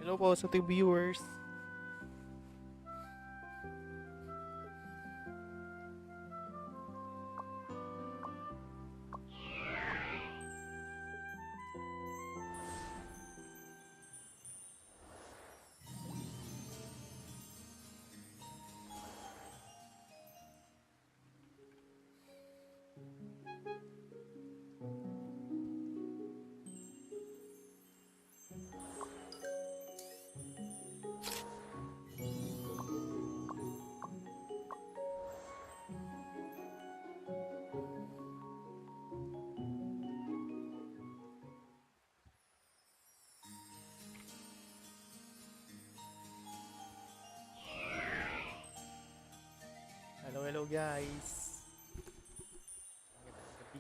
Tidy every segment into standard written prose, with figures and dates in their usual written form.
Hello po sa ating viewers. Hello guys. Magandang gabi.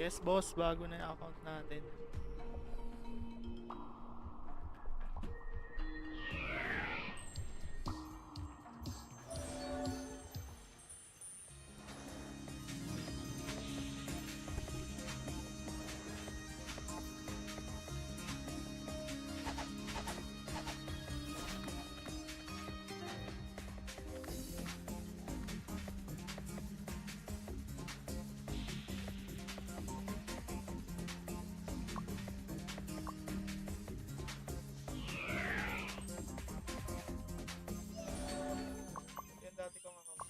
Yes, boss. Bago na yung account natin. Yan dati kong account.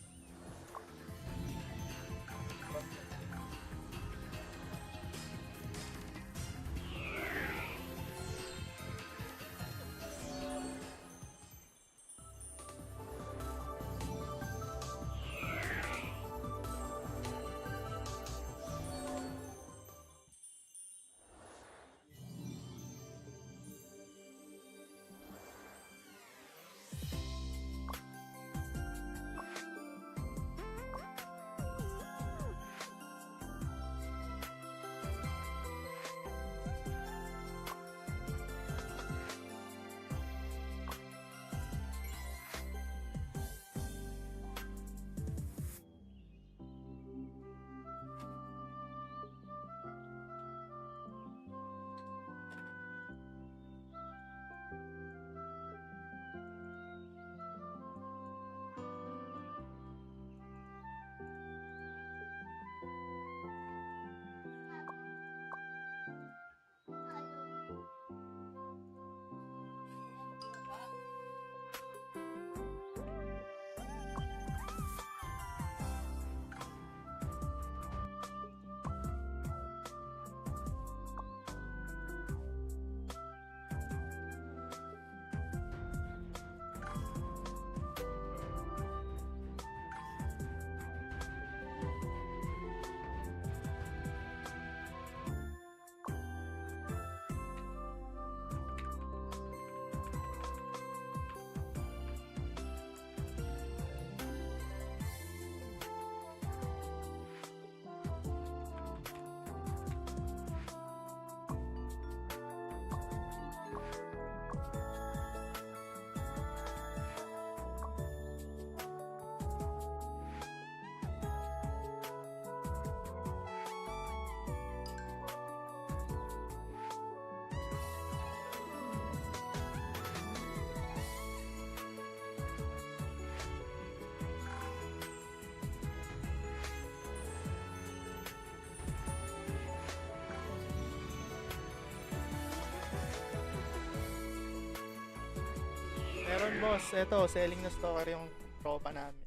Meron boss, eto, selling na stalker yung tropa namin.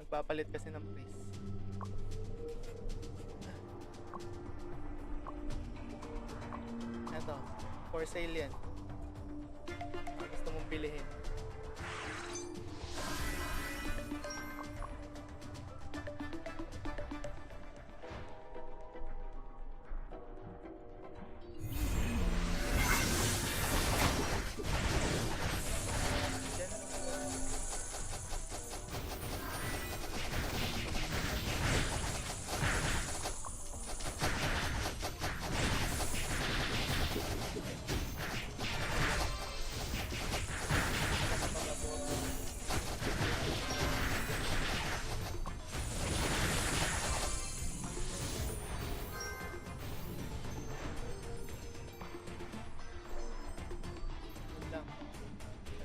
Magpapalit kasi ng price. Eto, for sale yan. Kung gusto mong bilihin.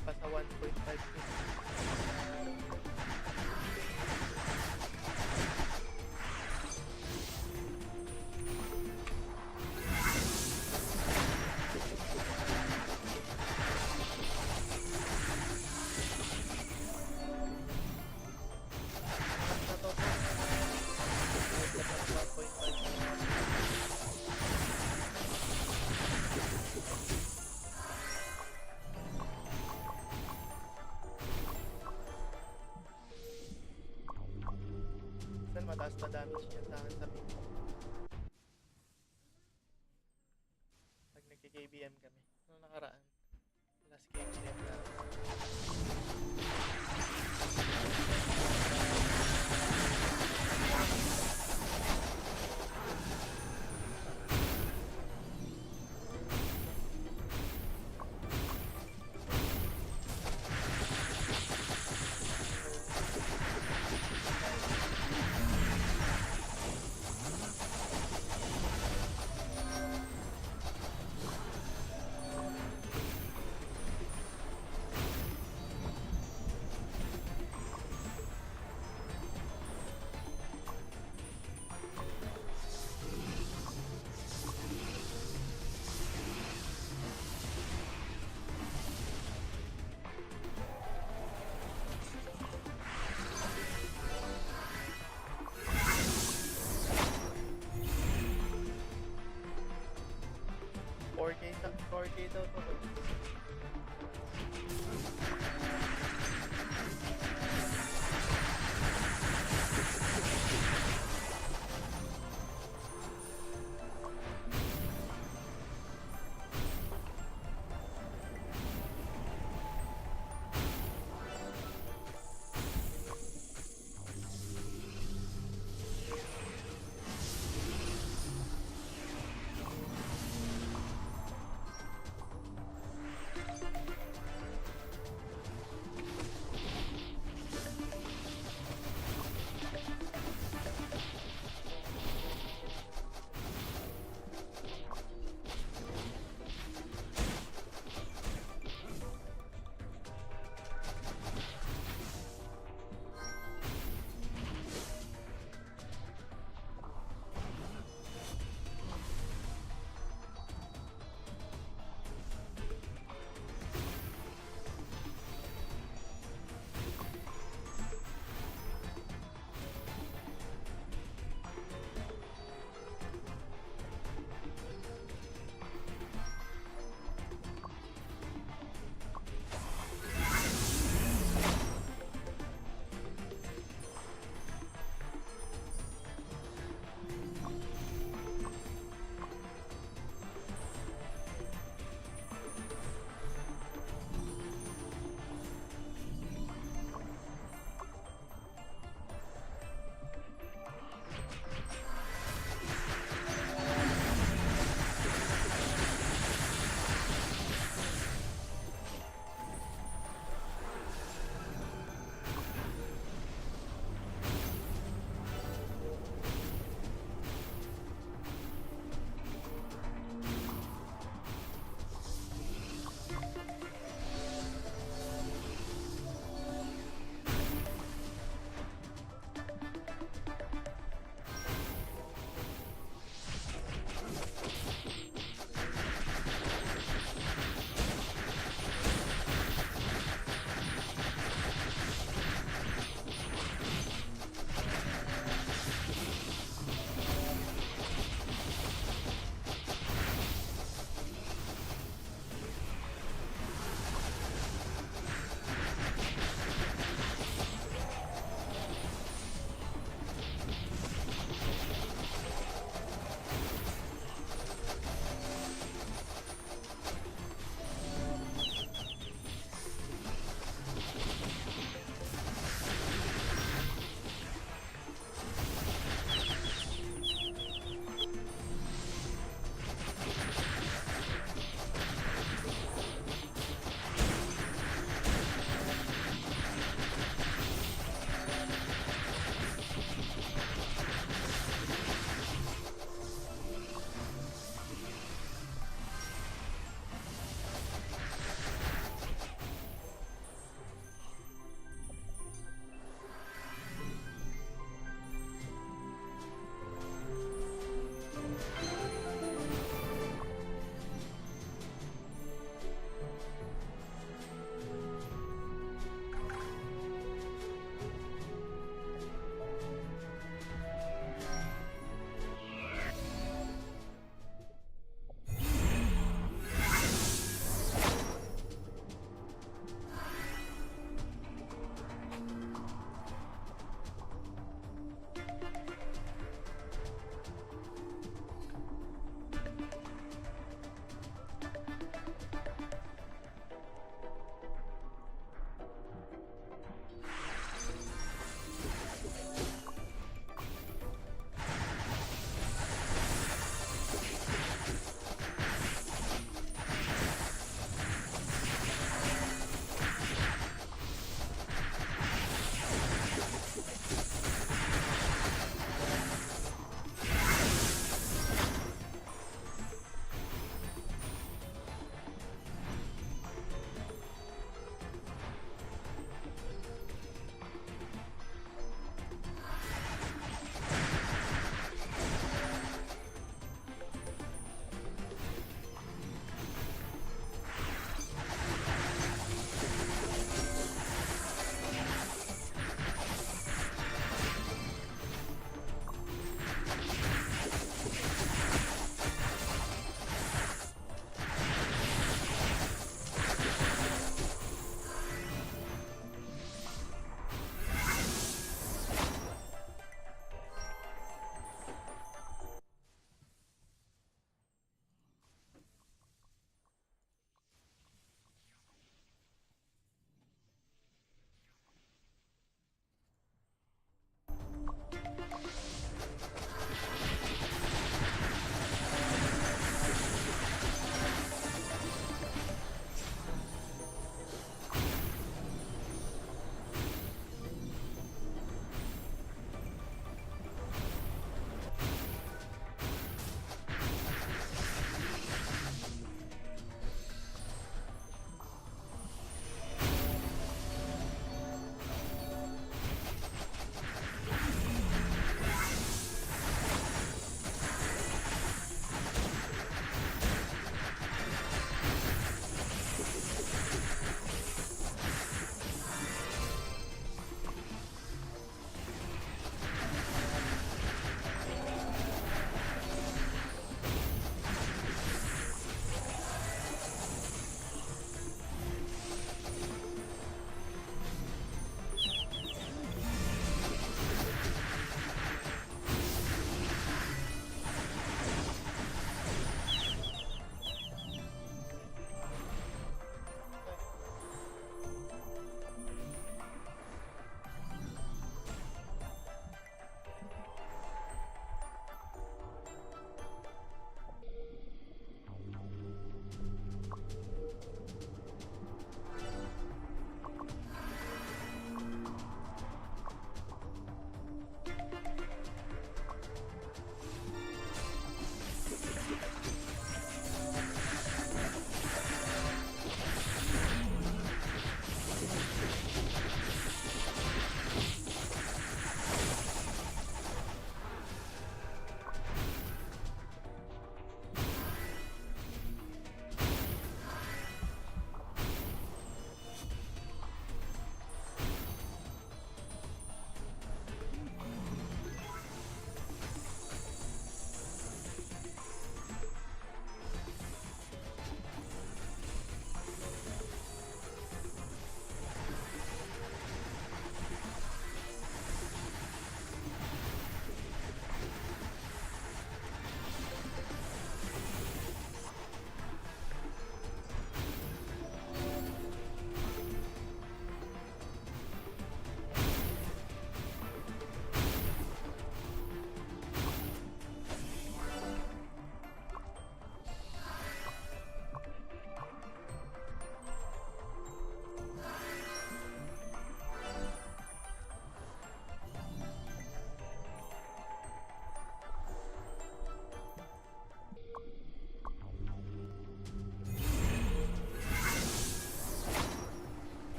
Nagpasa 1.5. Mataas na damage niya sa akin sa pin. Pag nagki-KBM kami noong nakaraan, last KBM na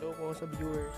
Show ko sa viewers.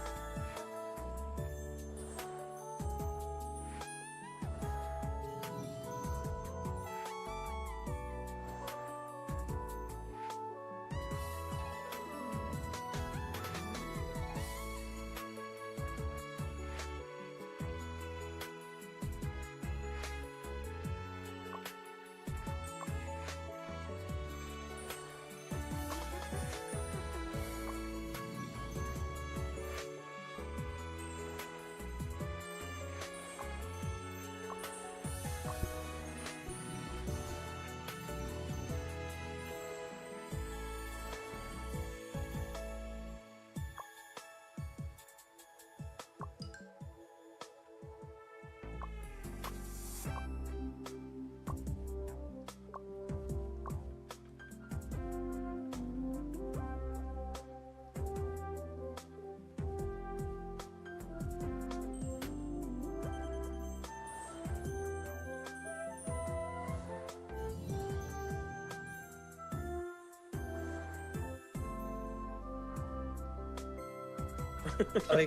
Okay.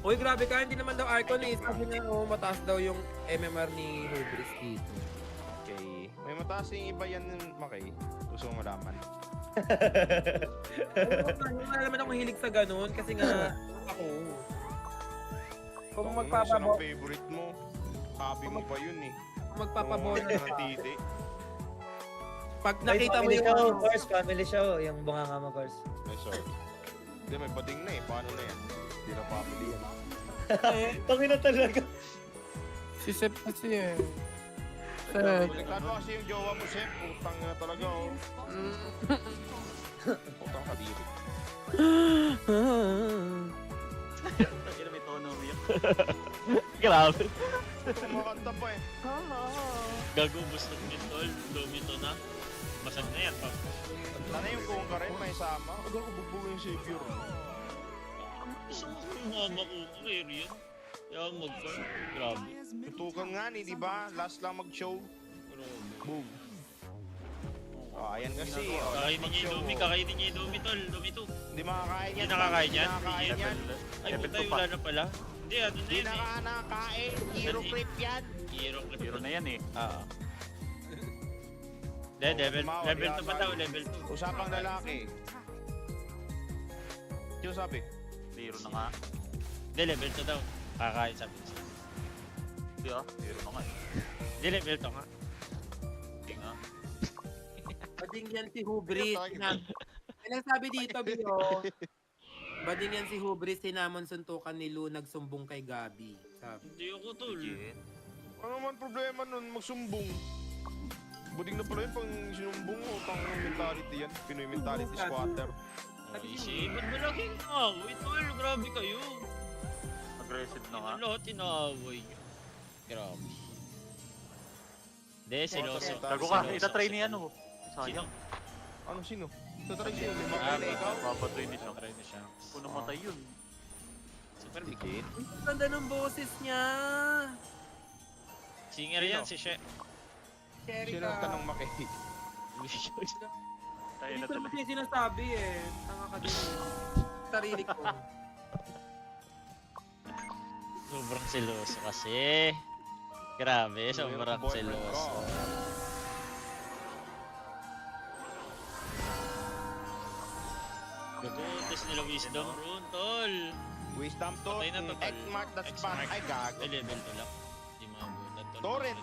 Uy, grabe ka, hindi naman daw Arcon eh. Sabi niya, mataas daw yung MMR ni Hubris dito. Okay. May mataas yung iba yan, Makay. Gusto mo malaman. Wala naman akong hilig sa ganun kasi nga ako. Kung Ano magpapabo, ng favorite mo? Hobby mo pa yun eh. kung magpapabola Kung ng titi. pag Ay, nakita mo family yung show, Cars. Family show. Yung bunganga mo, Cars. Ay, sorry. Hindi, may bading na eh. Paano na yan? Hindi na family yan. Tangina talaga. Si Sep kasi eh. Baliktad mo kasi yung jowa mo, Sep. Putang na talaga oh. Putang kadiri. Tangina may tono umiyak. Grabe. Kumakanta pa eh. Gagubos ng mentol. Lumito na. Basag na yan. Sana yung kung ka rin may sama. Huwag ako bugbugo yung savior. Gusto mo yung mama ko. Clear yun. Kaya magka. Grabe. Tutukan nga ni, di ba? Last lang mag-show. Grabe. Boom. Oh, ayan kasi. Oh, Kakainin niya yung Lumi. oh. Kakainin niya yung Lumi, tol. Lumi to. Hindi makakain yan. Hindi nakakain yan? Nakakain yan. Ay, Level puta, two pa. wala na pala. Hindi, ano na Hindi yun eh. nakakain. Hero creep yan. Hero ka. Hero na yan eh. Oo. Hindi, level Tumawag, 2 pa yata. daw, level 2. Usapang lalaki. Yung sabi? Hero na nga. Hindi, level 2 daw. Kakain sabi niya. Hindi ah. Hero na nga eh. Hindi, level 2 nga. Hindi nga. bading yan si Hubris. Ano sabi dito, Bio? Bading yan si Hubris, sinamon suntukan ni Lu, nagsumbong kay Gabi. Sabi. Hindi ako, tol. Legit. Ano man problema nun? Magsumbong. Buding na pala yun pang sinumbong mo. Tang mentality yan. Pinoy mentality squatter. Ay, si, ba't ba laging away, tol? Grabe kayo. Aggressive na nga. Lahat inaaway nyo. Grabe. Hindi, siloso. Gago ka. Itatry ni ano. Sino? Sayang. Ano sino? Tatry siya. Lima Ah, na ikaw. Papatoy ni siya. Try na siya. Kung namatay yun. Super big. Dikit. Ang ganda ng boses niya. Singer yan, si She. Cherry Sino ang ka. tanong Makay? Tayo Hindi na ko naman talaga. siya sinasabi eh. Tanga ka din eh. Sarili ko. Sobrang seloso kasi. Grabe, sobrang seloso. Nag-uutes nila wisdom rune, tol. Wisdom to. Patay na to, tol. X-mark the spot. X-mark. Ay, gago. Ay, level 2 lang. Hindi maabutan, tol. Torrent.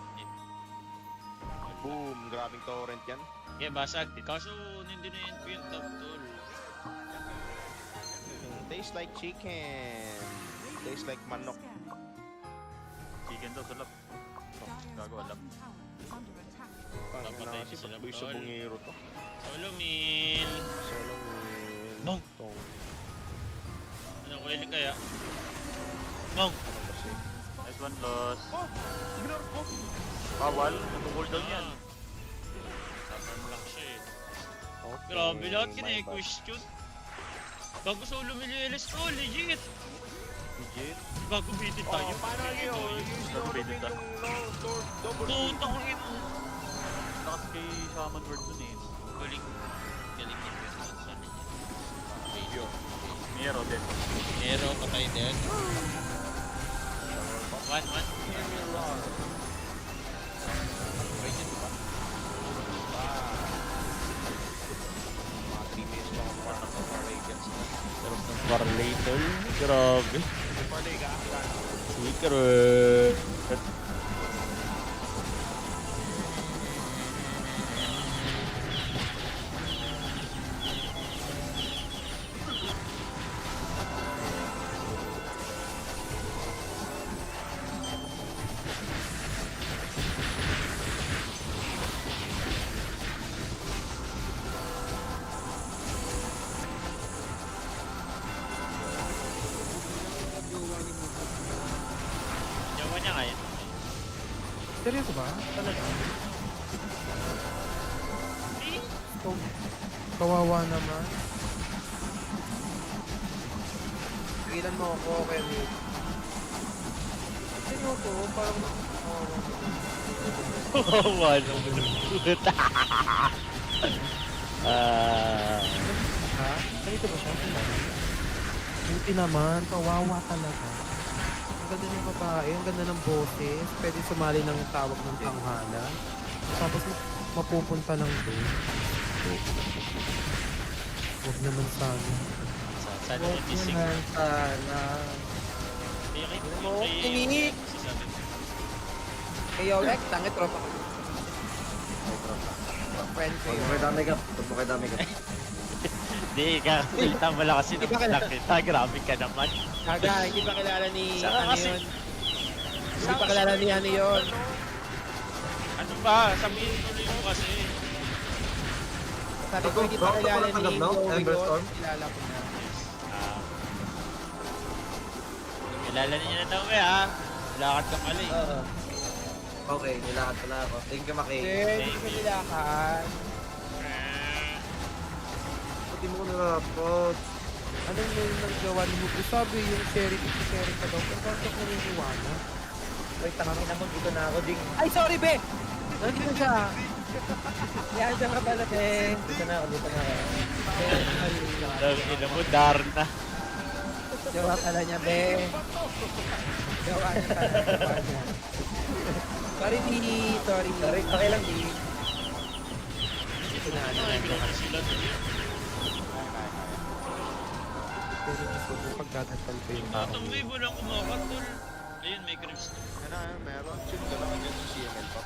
Boom. Grabing torrent yan. Yeah, basag. Kaso, hindi na yun ko yung top, tol. Tastes like chicken. Tastes like manok. Chicken daw sulap. Gago alam. Papatay Si sila, Pagboy sa tol. bungiro to. Solo meal. Solo win. Bong. Tong. Ano ko yun kaya? Bong. Ano kasi? Nice one loss. Oh! Ignore ko! Bawal. Nag-cooldown yan. Saturn lang siya eh. Okay. Grabe lahat my kina-question. Bago solo meal yung LS ko, legit. bad. Legit. Bago bitin tayo. Oh, paano yun? Use yung Double yung double. Putang ina. Lakas kay Shaman Word dun eh. Galing. Galing yung person sa niya. Video. Nero din. Nero, patay din. 1-1. Sarap ng parlator. Grabe. Secret. Yawa niya nga yan. Seryoso ba? Talaga? Kawawa naman. Pigilan mo ako, okay, wait. Seryoso, parang kawawa naman. Wala mo ng puta. Ha? Ganito ba siya? Buti naman, kawawa talaga. Ang ganda ng babae, ang ganda ng boses. Pwede sumali ng tawag ng tanghala. Tapos mapupunta lang doon. Huwag naman sana. Sana Huwag magising. naman sana. Tingin! Kayo, Lex, tangit tropa ko. Friend ko yun. Huwag mo kayo dami ka. Hindi ka, kilita mo lang kasi nung nakita. Grabe ka naman. Kaga, hindi pa kilala ni Saka ano kasi- yun. Hindi pa kilala ni ano yun. Ano ba? Sabihin tuloy mo kasi. Sabi ko, hindi pa kilala ni Joey yun. Kilala ko na. Ah. Kilala niya na daw eh ha. Lakad ka pala eh. Oo. Okay, nilakad pala ako. Thank you, Maki. Hindi ko nilakan. Pati mo ko nilapot. Anong yun ng gawa ni Hugo? Sabi yung sharing ka daw. Pero bakit ako naniniwala? Wait, tangangin naman dito na ako, Ding. Ay, sorry, be! Nandito siya. Yan siya ka pala, be. Dito na ako, dito na ako. Ina mo, Darna. Gawa pala niya, be. Gawa niya pala. Gawa niya. Sorry, B. Sorry, B. Sorry, okay lang, Ding. Sinahan na Grabe sila tuloy. Pero gusto ko pagdadasal ko yung tao. Tatamay mo lang kumakat, tol. Ayun, may creeps. Meron. Chill ka lang dyan sa CML pa.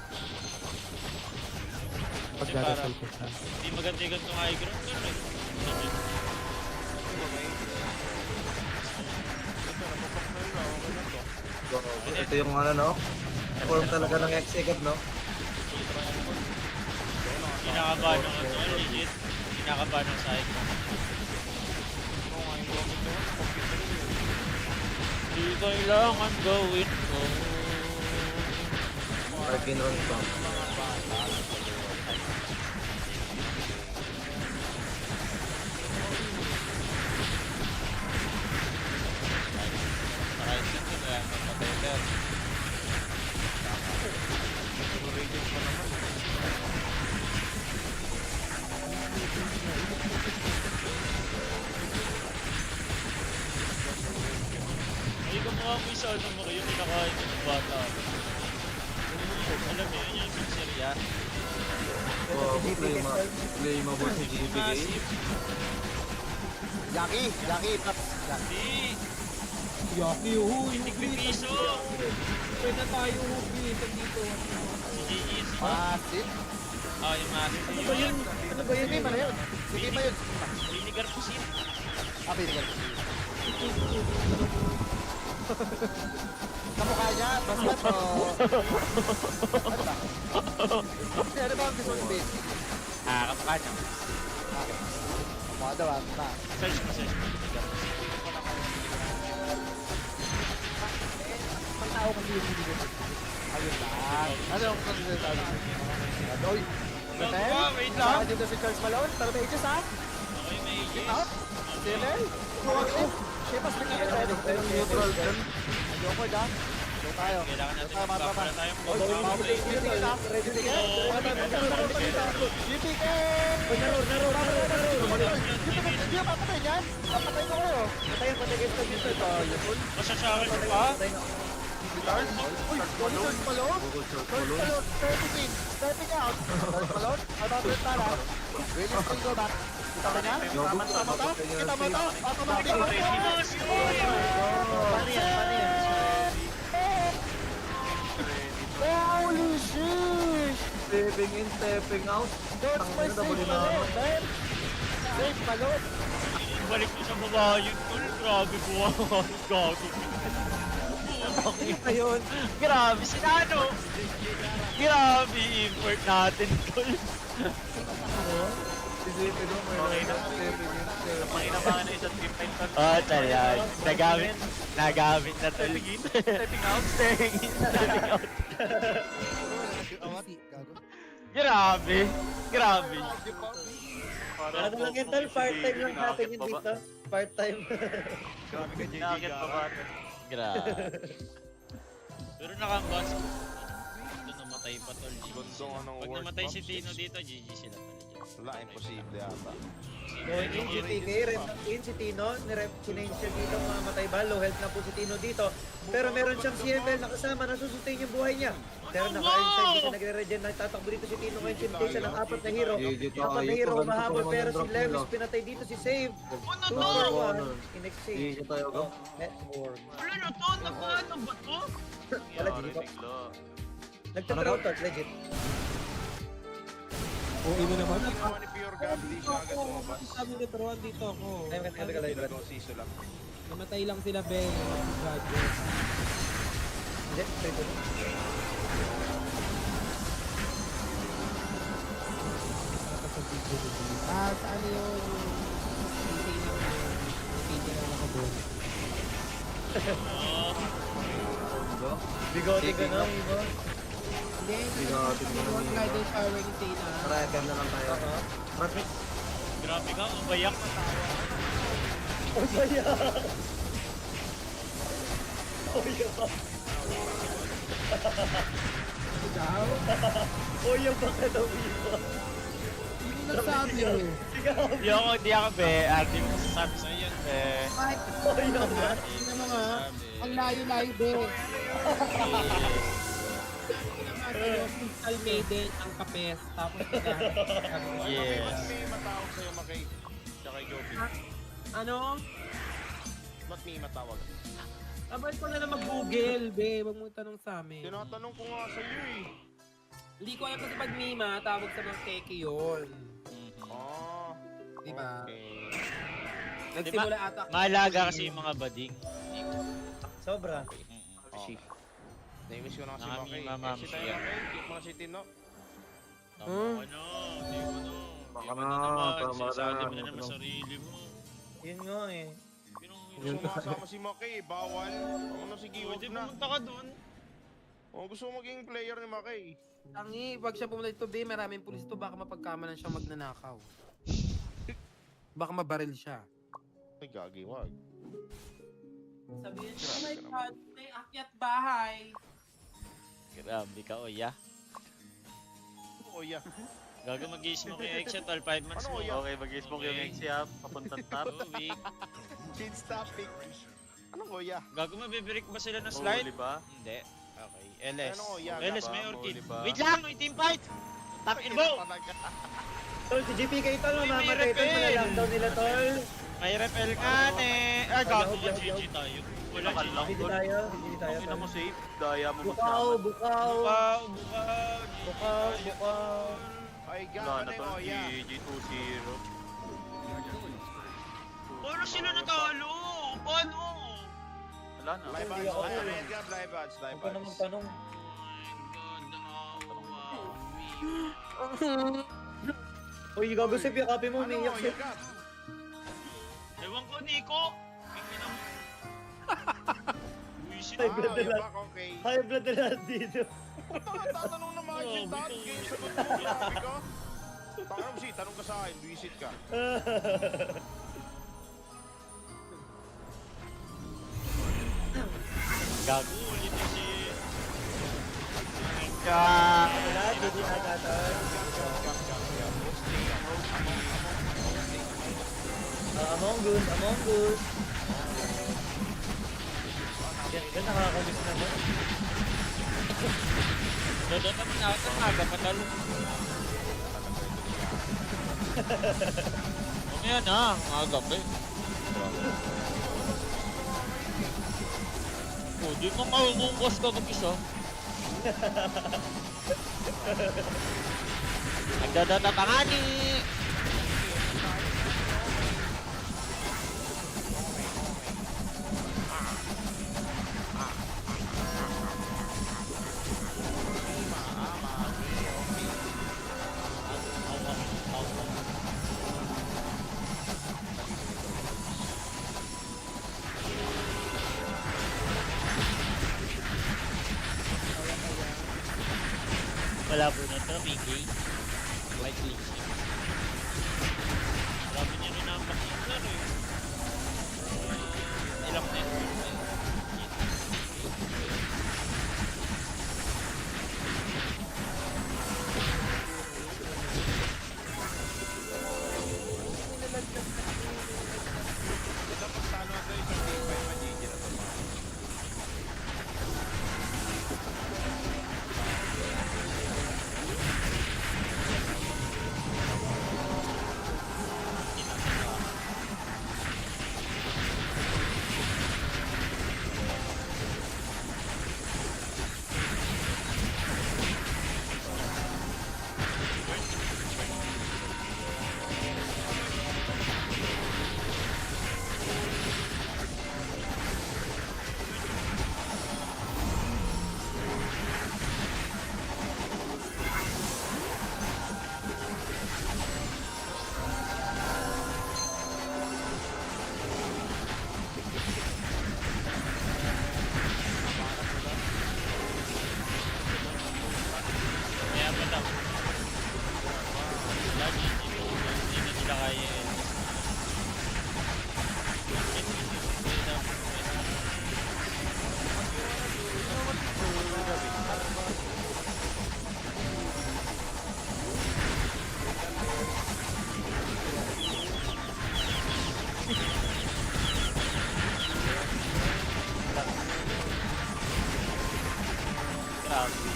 Pagdadasal ko siya. Hindi maganda yung gantong high ground, tol eh. Ito yung ano, no? Form talaga ng execute, no? Kinakabahan ng ano, legit. Kinakabahan ng side. Di kailangan gawin ko. Parking run pa. Nakaisin ko na yan, magpatay ka. Ay, gumawa mo isa ano mo kayo, pinakain ko ng bata. Alam mo yun yung pizzeria. Oo, play mo ba si GBK? Massive. Lucky, Paps. Hindi. Yaki, huy. Tigpipiso. Pwede na tayo, huy. Dito. Si GG. Massive? Oh, yung massive. Ano ba yun? Ano ba yun? Sige pa na yun. Sige pa yun. Vinegar pusit. Ah, pinigal. Kamukha niya, basket o... Ano ba? Ano ba ang gusto ng base? Ah, kapaka niya. Okay. Kamukha daw, ah. Search mo, search mo. Vinegar pusit. Pang tao kasi yung bibigyan. Ayun lang. Ano ang sinasabi? Oy, Gagawa, wait lang. Baka dito si Charles Malone, pero may edges ha? Okay, may Get yes. out. Sinel. Huwag ko. Shepas, may neutral dyan. Ayoko da. Go tayo. Kailangan natin Tayo, mga mag-back tropa. na tayong Oy, mag-back. beauty ka na. Ready to get? Beauty ka! Hindi, papatay niyan. Papatay ko kayo. patay guys kami sa tayo. Masasakit ka pa? Turn palot. Turn palot. 30 feet. Stepping out. Turn palot. Another tala. Willis will go back. Kita ba niya? Kita mo to? Kita mo to? Automatic mo to? Paano yan? Holy shit! Stepping in, stepping out. That's my safe palot, man! Safe palot! Balik mo sa baba yun, tol. Grabe buwa. Gago. Ayun. Grabe, sinano. Grabe, import natin, tol. Isipin mo, Okay na. stepping in, stepping Panginabangan na isang trip time tol. Oh, talag. Nagamit na, tol. Stepping out. Stepping out. Grabe. Grabe. Ano lang yun, tol? Part-time lang natin yun dito. Part-time. Grabe ka, JJ Nakakit pa ba? Grabe. Pero nakambas. Ito namatay pa, tol. GG Gandong sila. anong Pag worst namatay si bombs. Tino dito, GG sila pala dyan. Wala, imposible yata. Going in, GTK, rep in si Tino, sinange siya dito, mamatay ba, low health na po si Tino dito. Pero meron siyang CML na kasama, nasusustain yung buhay niya. Pero naka-inside, hindi siya nagre-regen, nagtatakbo dito si Tino ngayon, sinintay siya ng apat na hero. Apat na hero, humahabol, pero si Lewis pinatay dito si Save. 2 for 1, in exchange. Hindi tayo go. Network. Wala na to, nagpaano ba to? Wala, Yari, GG. bigla. Nagtatraw to, legit. Oo, ino naman. Ginawa ni Pure God, di siya agad lumabas. Sabi ni Tron, dito ako. Ay, maganda ka live. Ginagawa siso lang. Namatay lang sila, Ben. Graduate. Hindi, straight to. Sa ano yun? Hindi na nakabon. Bigote ka na, Ibo. Hindi, Bigote mo yung na rider shower ni Tina. Tara, ganda lang tayo. Traffic. Grabe ka, umayak na tawa. Oh, saya! Oh, yeah! Ikaw? Oh, yung baka daw, Ibo. Hindi nagsabi yun. Sigaw! Hindi ako, be. Hindi mo masasabi sa'yo yun, be. Kahit Oh, yeah! tingnan mo nga. Ang layo-layo, Ben. Crystal Maiden, ang kapes, tapos Yes. Ba't may matawag sa'yo, Makay? Tsaka kay Joby? Ano? Ba't may matawag? Abay ko na lang mag-google, be. Huwag mo tanong sa amin. Tinatanong ko nga sa'yo eh. Hindi ko alam kasi pag Mima, tawag sa mga teki yun. Ah, Diba? okay. Nagsimula ata. Mahalaga kasi yung mga bading. Sobra. Okay. Namiss ko na kasi Nami, Makay. mama, Si tayo siya. Makay, keep mo na si Tino. Tama ka na, hindi mo na. Baka Hindi mo na, naman, tama sinasabi na. mo na naman sarili mo. Yun nga eh. Gusto mo kasama si Makay, bawal. Ano, sige, wag Pwede na. pumunta ka dun. Oh, gusto mo maging player ni Makay. Tangi, wag siya pumunta dito, be. Maraming pulis to. Baka mapagkamalan siya magnanakaw. Baka mabaril siya. Ay, gagi, wag. Sabihin, oh my God, may akyat bahay. Grabe ka, oya. Oh, yeah. Gago mag-i-smoke yung exit, all 5 months Ano, mo. oya? Okay, mag-smoke yung Exi ha. Papuntang top. Oh, weak. Change topic. Anong Oya? Gago, mabibreak ba sila ng slide? Huli ba? Hindi. Okay, LS. Ano, oya? LS, Ba? may orchid. Huli ba? Wait lang, may team fight! Top in mo! Tol, si GPK tol, Uy, may mamamatay tol, repel. malalockdown nila tol. May repel nga eh. Ah, gago ka, GG tayo. Wala Nakal GG. lang. Hindi tayo, hindi tayo Ang ina tol. mo safe. Daya mo Bukaw, magsaman. bukaw, Bukaw, bukaw. bukaw, bukaw. Ay, Wala gana na na to. yung Oya. GG 2-0. Paano sila natalo? Paano? Wala na. Live Hindi ads, ako. live ads, live ads, live Huwag ka naman ads. tanong. Uy, gago sip, yakapin mo, Ano, umiiyak Oya sip. ka? Ewan ko, Nico. Tingin mo. Buisit. Ay, blood na Oya lahat. back, okay. High blood na lahat dito. Tatanong na mga shit, dad. Kaya sagot mo, grabe ka. Tanong si, tanong ka sa akin, visit ka. Gago, ulit na si... Wala, GG aga tol. Among Us, Among Us. Yan, nakakamiss naman. Dodot naman ako ng aga pa talo. Mamaya na, aga pa eh. Oh, di mo mahuhungkos ka mag-isa. Nagdodot pa nga ni. Malabo na to, Mickey. White League. Sabi niya rin ang particular eh. Ilang network na yun. Ito pag talo na ito, isang game pa yung magiging na ito. Kaya pa lang. Lagi, hindi na nila kaya eh. Grabe.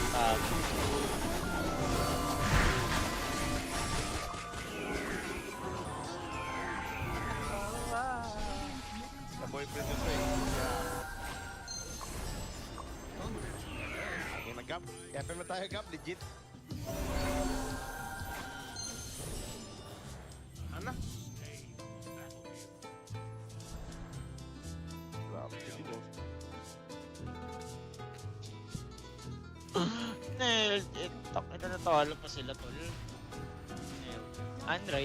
Sa boyfriend nito eh. Okay, nag-gap. Kaya mo tayo gap, legit. Ano? Grabe, hindi mo. Ito na talo pa sila tol. Andre,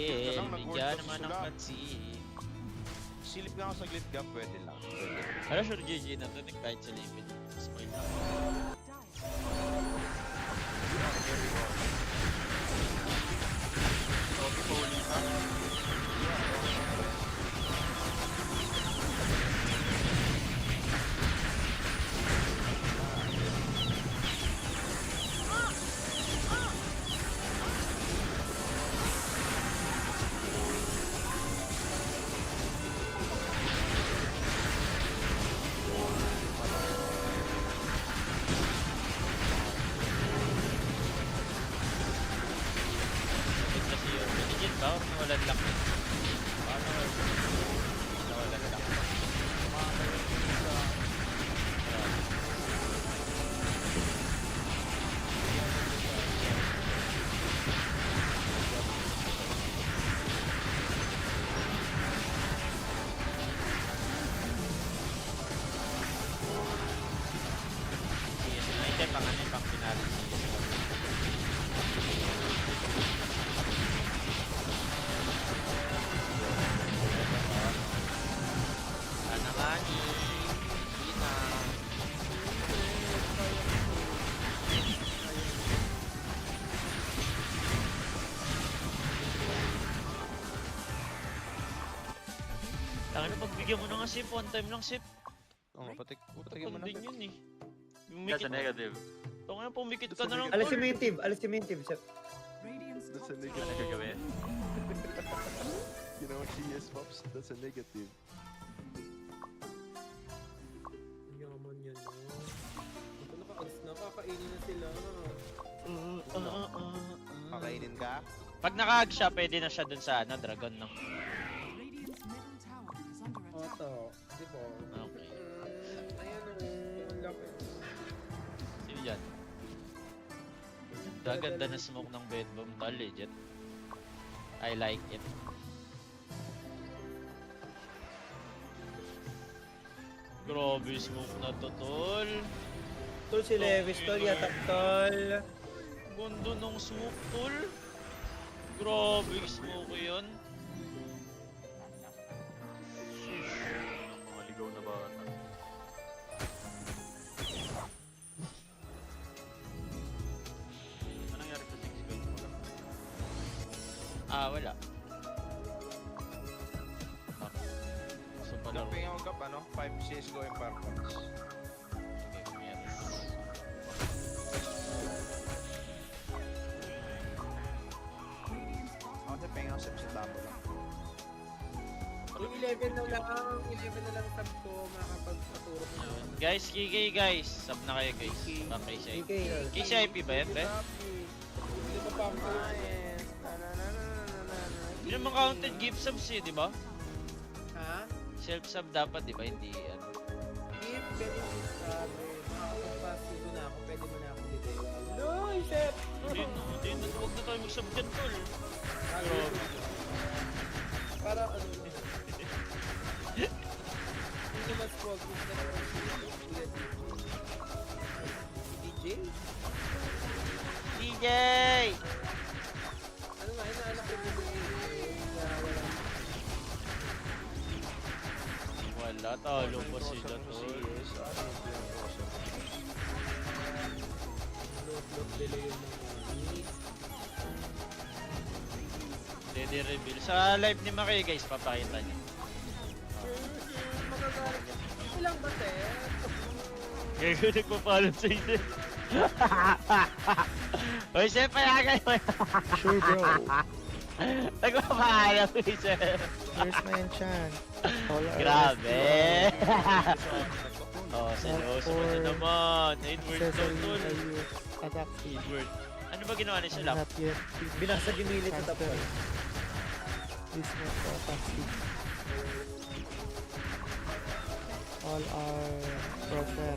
bigyan naman ng pansin. Silip nga ako sa glit gap, pwede lang. Pwede. Alam sure GG na to, kahit sa limit. Spoil lang. Kasi yun, legit ba? Or nawalan lang? Paano nawalan lang? CS na item, pang pinali CS. Sana nga ni Gina. Tanga na, pagbigyan mo na nga sip, one time lang sip. Oo, patigyan mo Takon na. din yun eh. That's Pumikit a negative. Tanga na, pumikit ka na lang. Alisin mo yung team, alisin mo yung team. That's a Ano negative. gagawin? You know, CS pops, that's a negative. Yaman yan, no? Ito nakaalis na, kakainin na sila. Pakainin ka? Pag naka-hug siya, pwede na siya dun sa ano, dragon, no? Oto, di ba? Okay. Ayan o, ang laki. Sino yan? Gaganda na smoke ng bed bomb, tol, legit. I like it. Grabe smoke na to, tol. Tol, si Levis, tol, yatak, tol. Gundo nung smoke, tol. Grabe smoke yun. Sheesh. Mga ligaw na bata. Anong nangyari sa 6 gold mo lang? Wala. Gusto pa lang. Lamping yung cup, ano? 5 CSGO yung purpose. Ako sa pengang sip sa tabo lang. Yung 11 na lang sub ko, makakapagpaturok na. Guys, KK guys. Sub na kayo guys. Bakay siya. Okay, KCIP ba yan, be? Hindi ko pa ang Hindi naman counted gift subs eh, di ba? Ha? Self-sub dapat, di ba? Hindi ano. If pwede mo sabi, makakapagpasigo na ako, pwede mo na ako dito. No, Seth! Hindi na. Huwag na tayo mag-sub dyan, tol. Para ano na. Hindi mas focus na naman ulit. DJ? DJ! Ano nga, inaanak ko dito Wala, talo pa sila, tol. Load delay yung mga Ready reveal. Sa live ni Maki guys, papakita niya. magagalit yan. Ilang ba, Seth? Kaya nagpapalon sa inyo. Uy, Sir, payagan mo. Sure, bro. Nagpapaalam ko, Sir. Where's my enchant? Grabe. Oh, seryoso ka na naman. Edward daw, tol. Edward. Ano ba ginawa niya sa lap? Binasag yung milit sa tapos. This not fantastic. All are proper.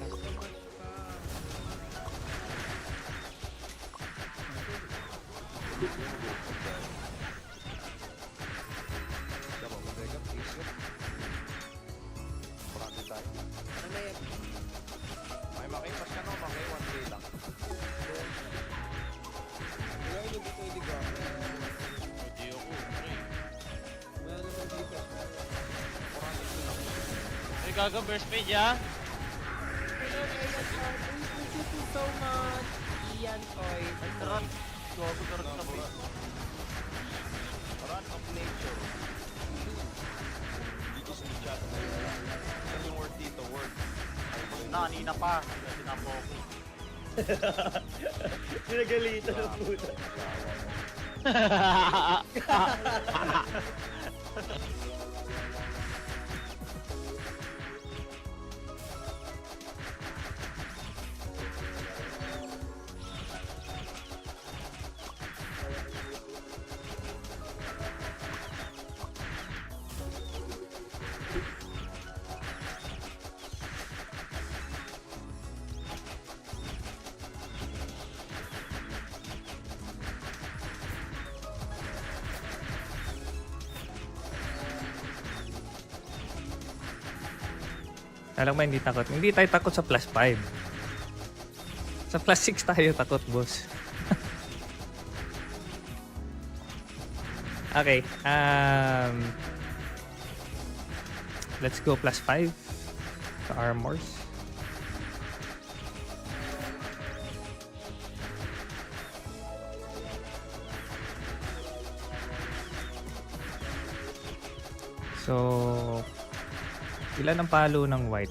Diba, mag-break up, please. Kurante tayo. Ano may May makipas ka no, 1K lang. wala yung dito yung liga. Hindi ako. Wala naman dito. Uy, gaga, burst page ha? Hello, Ian. Thank you so much. Ian Toy. Ay, taran. Gago, taran na ba? Run of nature. Dito sa chat. Saan yung word dito? Word. Kanina pa. Kasi na po ako. Pinagalitan ng puta. Alam mo, hindi takot. Hindi tayo takot sa plus 5. Sa plus 6 tayo takot, boss. Okay. Let's go plus 5 sa armors. So, ilan ang palo ng white?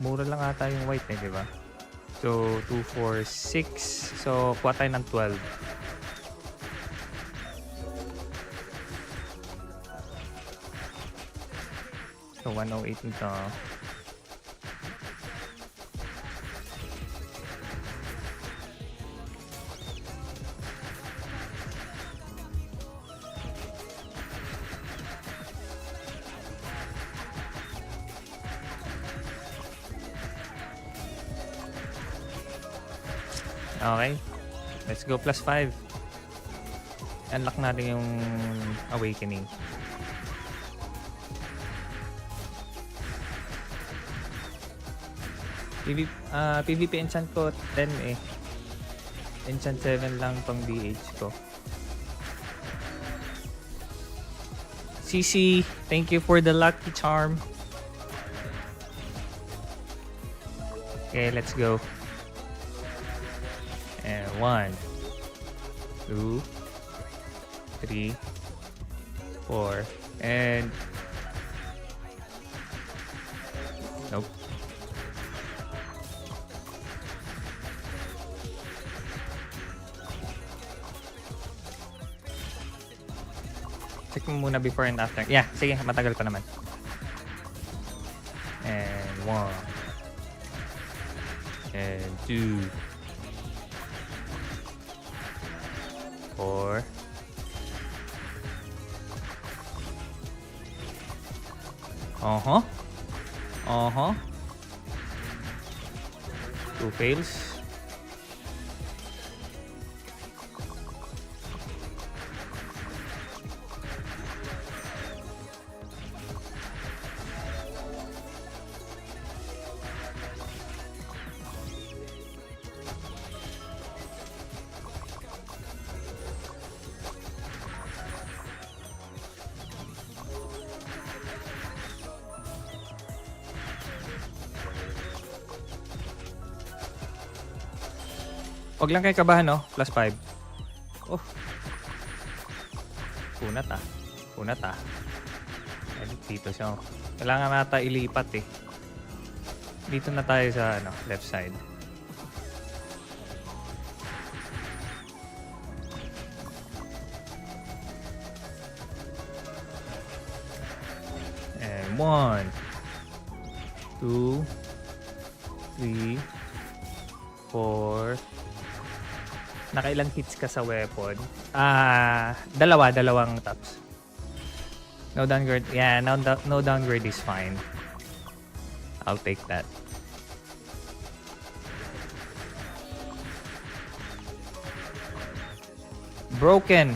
Mura lang ata yung white eh, di ba? So, 2, 4, 6. So, kuha tayo ng 12. So 108 nito. Okay. Let's go plus 5. Unlock natin yung awakening. PvP enchant ko 10 eh. Enchant 7 lang pang DH ko. CC, thank you for the lucky charm. Okay, let's go. And 1, 2, 3, 4, and nope. Check mo muna before and after. Yeah, sige, matagal pa naman. And 1, and 2, 4, uh-huh. 2 fails. Huwag lang kayo kabahan, no? Plus 5. Oh. Punat ah. Edit dito siya. Kailangan nata ilipat eh. Dito na tayo sa left side. And 1, 2, 3, 4. Nakailang hits ka sa weapon? Dalawang taps. No downgrade. Yeah, no downgrade is fine. I'll take that. Broken.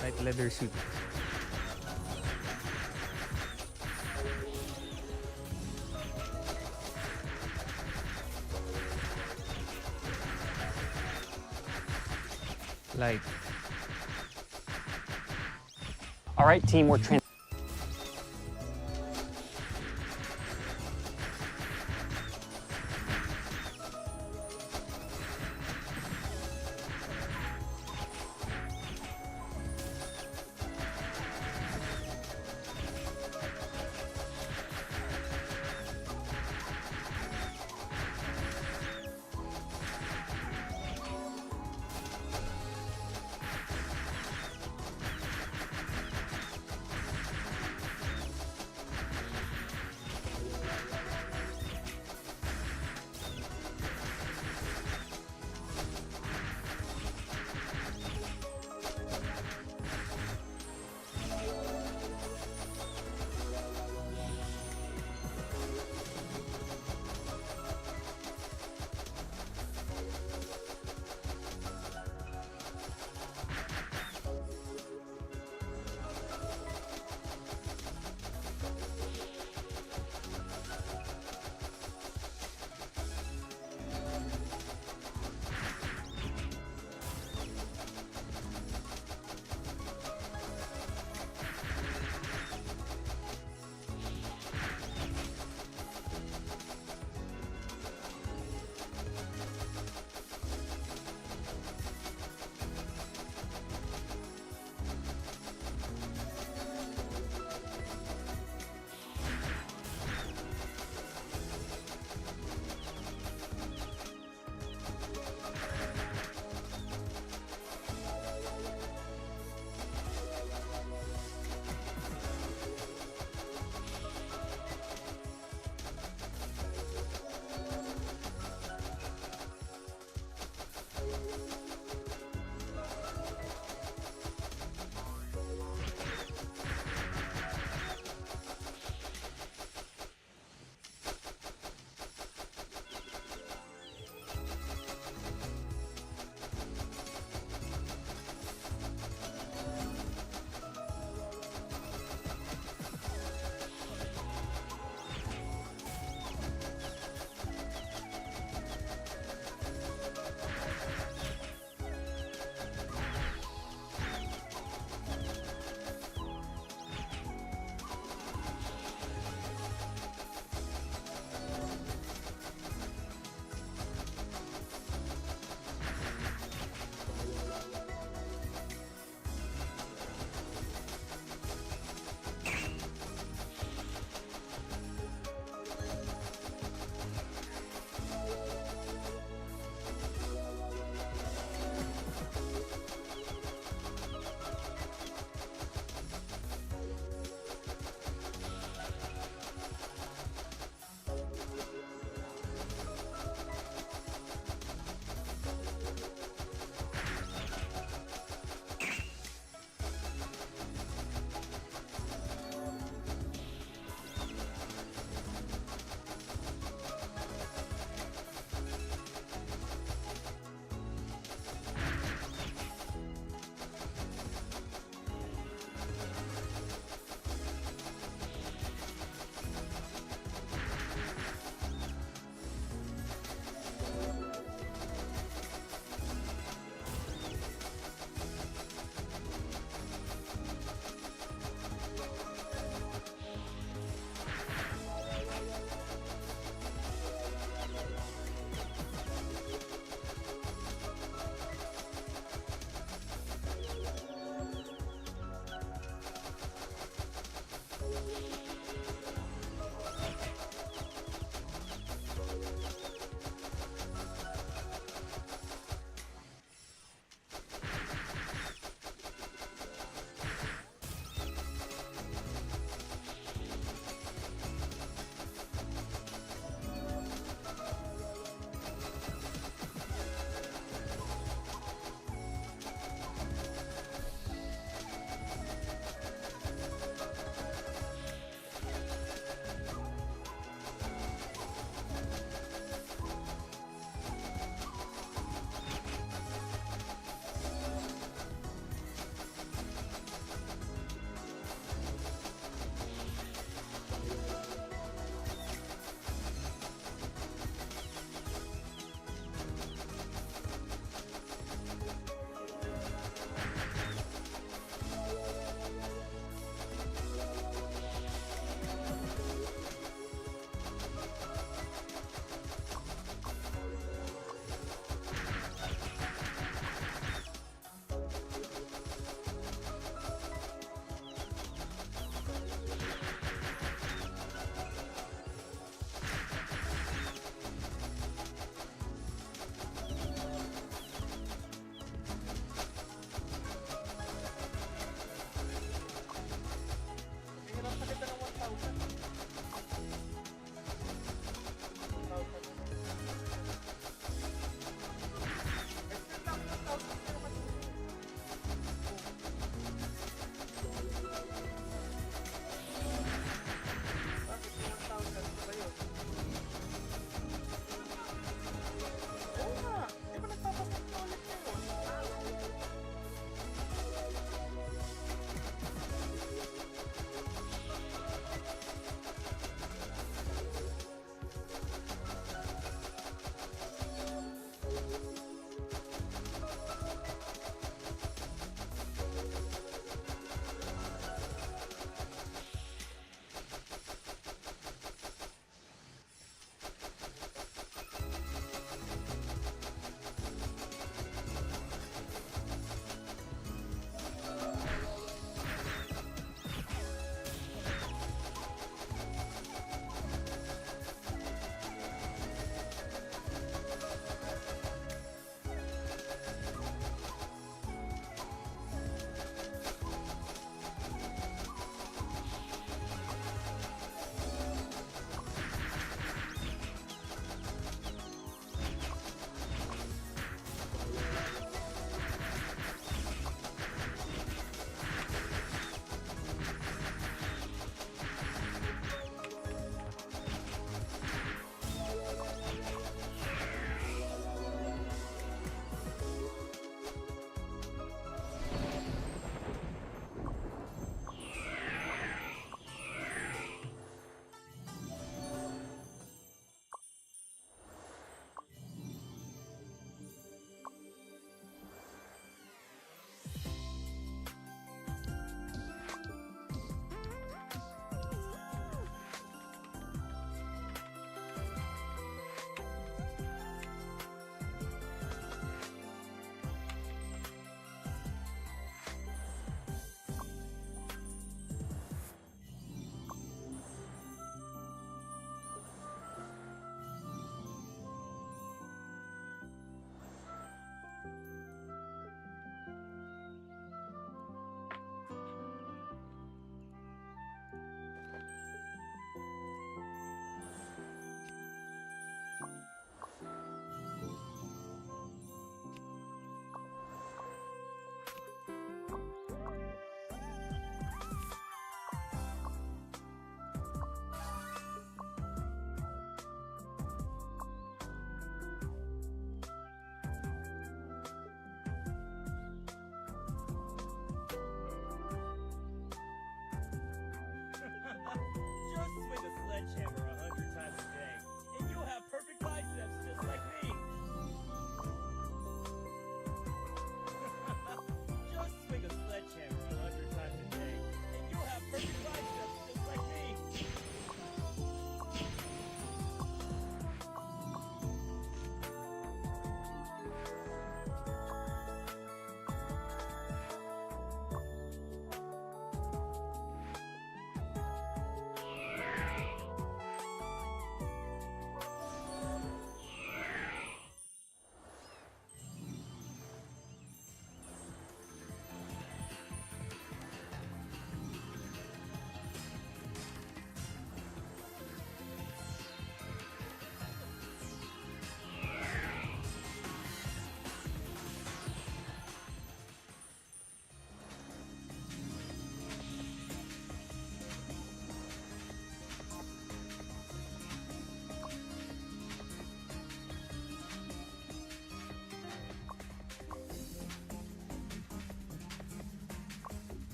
Light leather suit. Light. All right, team, we're trans.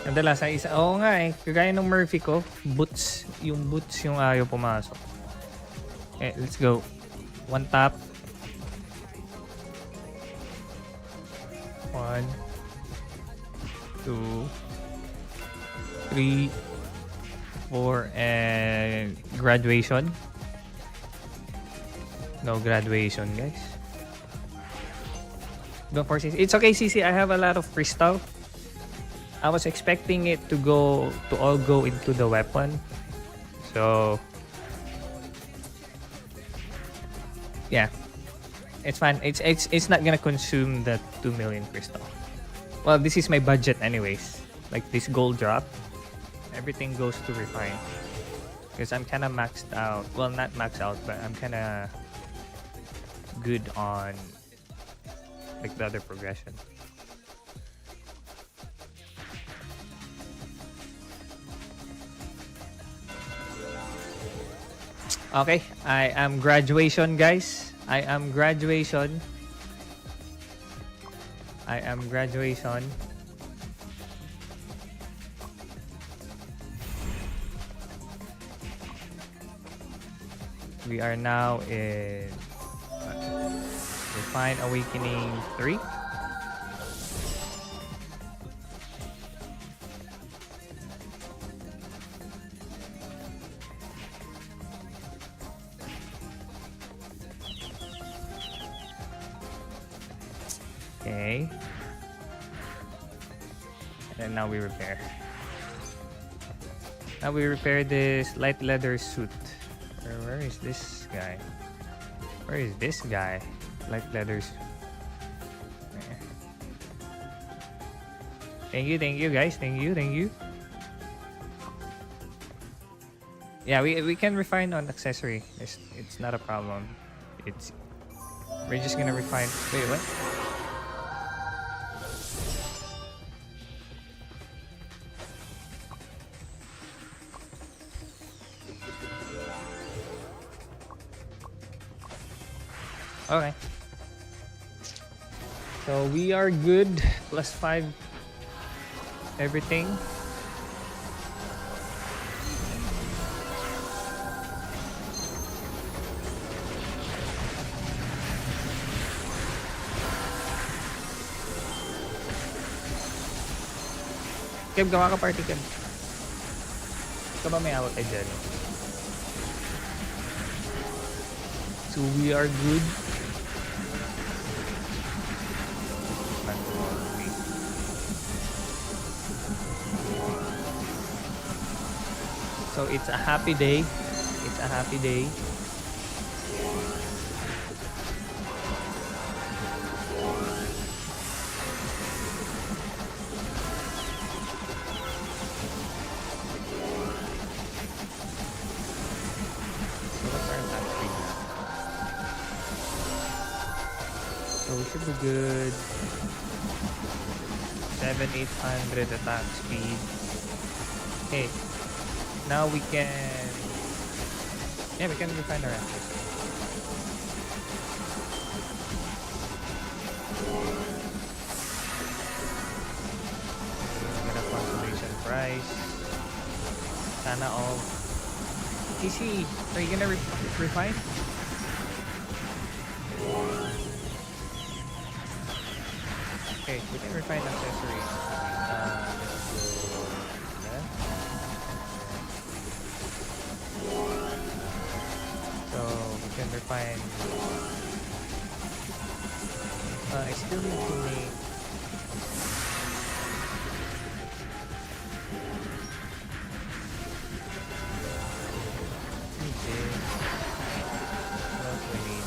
Kadalasan isa, oo nga eh, kagaya ng Murphy ko, boots yung ayaw pumasok. Okay, let's go. One tap. 1, 2, 3, 4, and graduation. No graduation, guys. Go for CC. It's okay, CC. I have a lot of crystal. I was expecting it to all go into the weapon. So yeah. It's fine. It's not gonna consume the 2 million crystal. Well, this is my budget anyways. Like this gold drop, everything goes to refine. Because I'm kinda maxed out. Well, not maxed out, but I'm kinda good on like the other progression. Okay, I am graduation, guys. I am graduation. We are now in Refine Awakening 3. Okay. And now we repair. Now we repair this light leather suit. Where is this guy? Where is this guy? Light leather suit. Thank you guys. Thank you. Yeah, we can refine on accessory. It's not a problem. We're just gonna refine. Wait, what? Okay. So we are good. +5 everything. Kev, gawa ka party, Kev. Ikaw ba may awat ay dyan? So we are good. So it's a happy day. It's a happy day. So we should be good. 700-800 attack speed. Okay. Now we can... Yeah, we can refine our answers. We're gonna consolation price. Sana all. TC, are you gonna refine? Okay, we can refine accessory. So we can refine. I still need to make. What else do I need?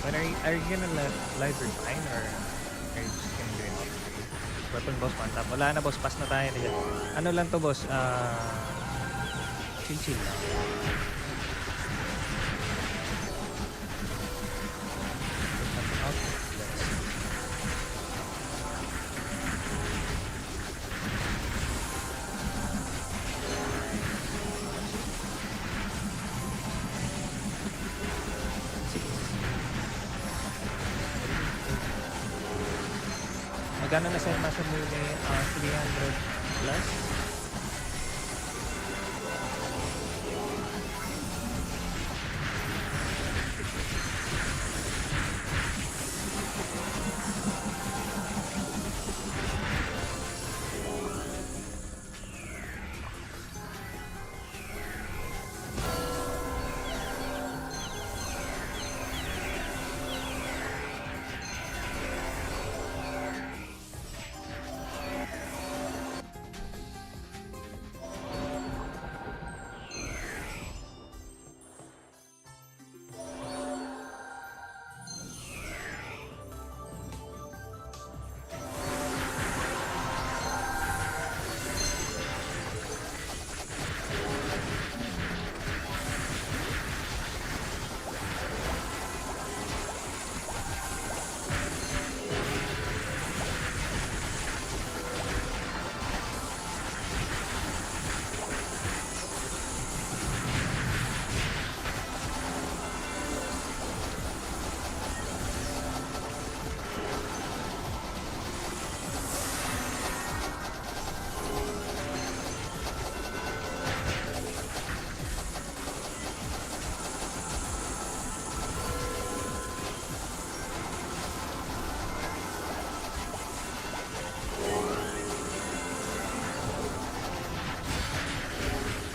But are you gonna live refine or are you just gonna do it? Weapon boss one tap. Wala na boss, pass na tayo na dyan. Ano lang to boss? Chill lang. Magkano na sa'yo Masamune? 300 plus?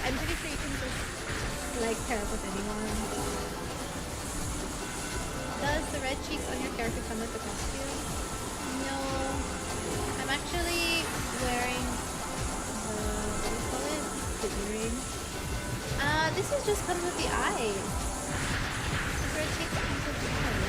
I'm pretty sure you can just like pair up with anyone. Does the red cheeks on your character come with the costume? No. I'm actually wearing what do you call it? The earring. This is just comes with the eyes. The red cheeks comes with the eyes.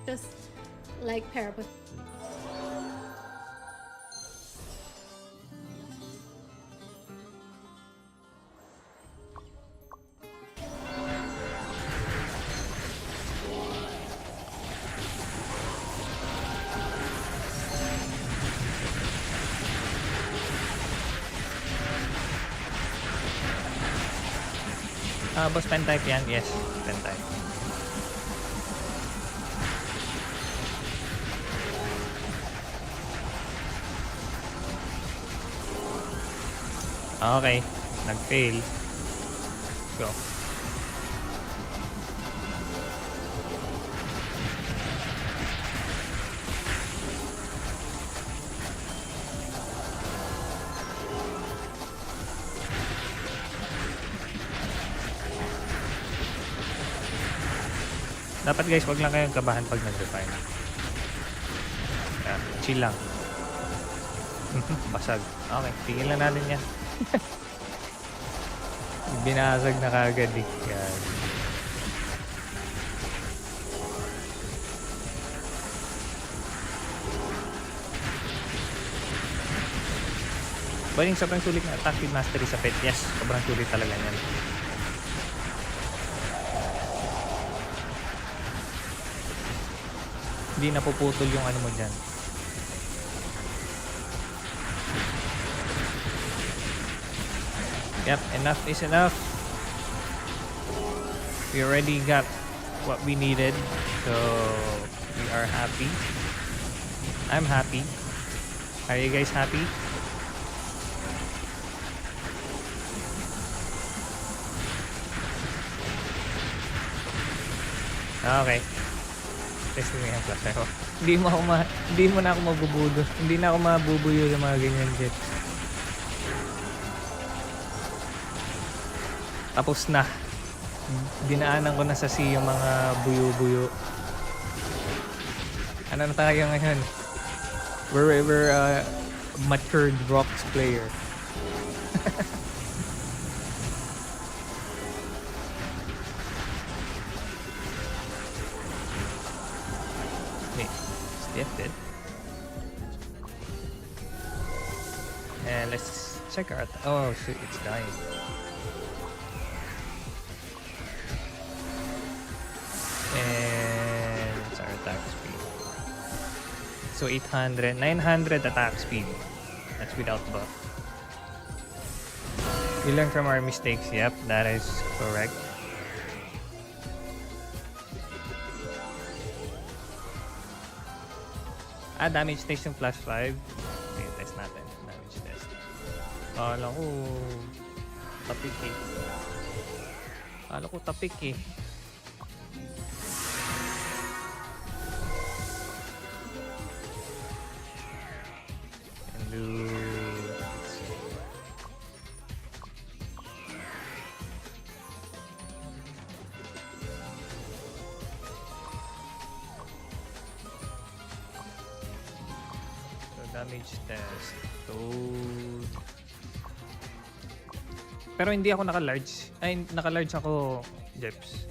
Just like pair up with Boss pen type yan? Yes, pen type. Okay, nag-fail. Go. Dapat guys, wag lang kayong kabahan pag nag-refine. Yeah, chill lang. Basag. Okay, tigil na natin yan. Binasag na kagad eh. Yan. Baling sobrang sulit na attack speed mastery sa pet. Yes, sobrang sulit talaga yan. Hindi napuputol yung ano mo dyan. Yep, enough is enough. We already got what we needed, so we are happy. I'm happy. Are you guys happy? Okay. Testing mo yan, plus ako. Hindi mo na ako mabubudo. Hindi na ako mabubuyo ng mga ganyan jet. Tapos na. Dinaanan ko na sa sea yung mga buyo-buyo. Ano na tayo ngayon? We're a matured rocks player. Wait, is Death dead? And let's check out. Oh shit, it's dying. And it's our attack speed. So 800, 900 attack speed. That's without buff. We learn from our mistakes. Yep, that is correct. Damage test yung plus 5. Okay, test natin. Damage test. Kala ko tapik eh. Kala ko tapik eh. Hello. Let's see. Damage test. Pero hindi ako naka-large. Ay, naka-large ako, Jeps.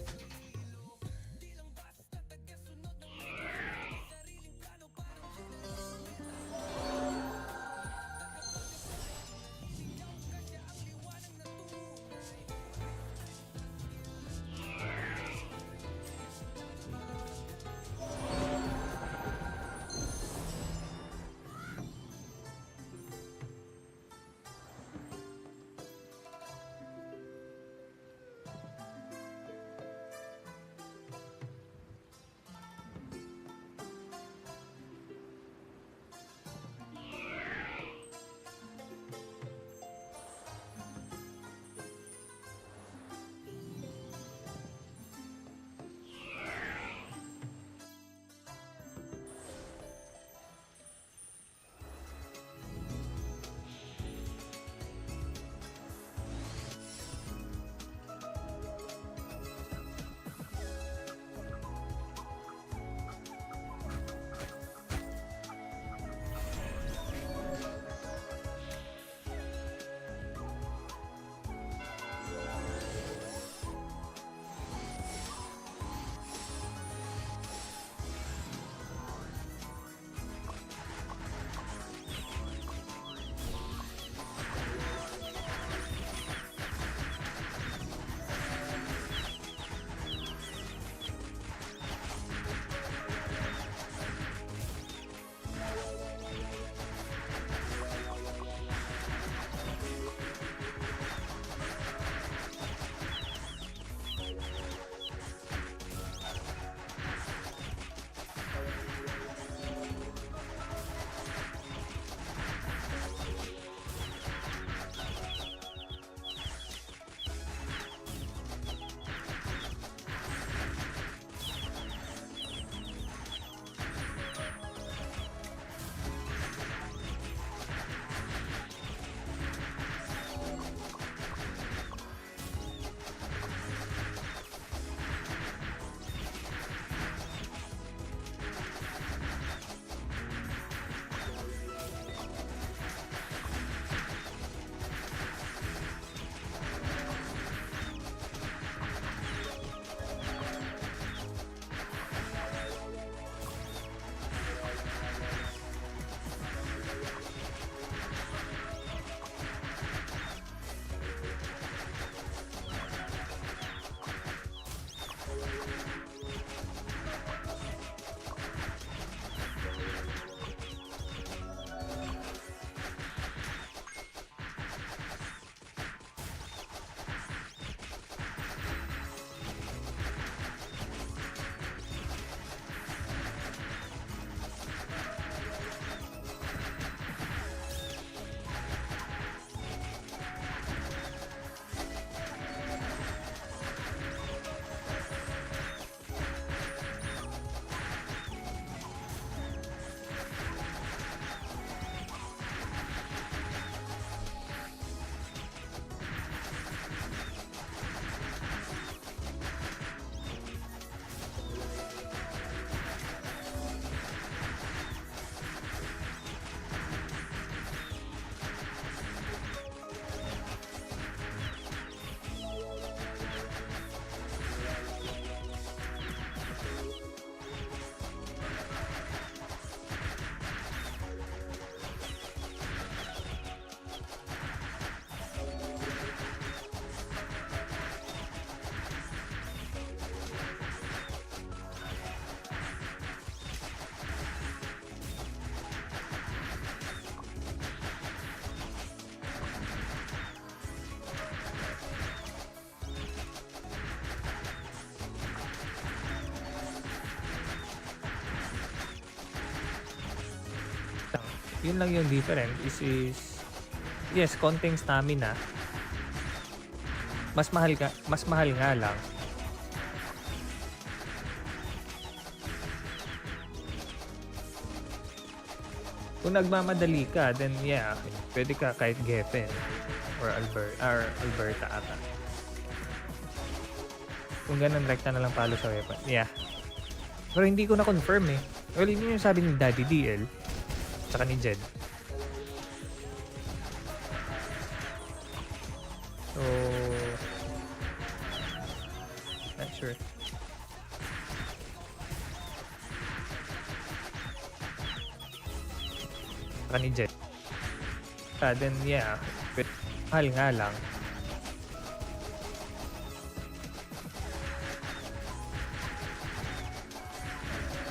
Yun lang yung difference is yes, konting stamina. Mas mahal nga lang. Kung nagmamadali ka, then yeah, pwede ka kahit Geffen or Alberta ata. Kung ganun, rekta na lang palo sa weapon. Yeah. Pero hindi ko na-confirm eh. Well, yun yung sabi ni Daddy DL. Tsaka ni Jed. So, not sure. Tsaka ni Jed. Then yeah, mahal nga lang.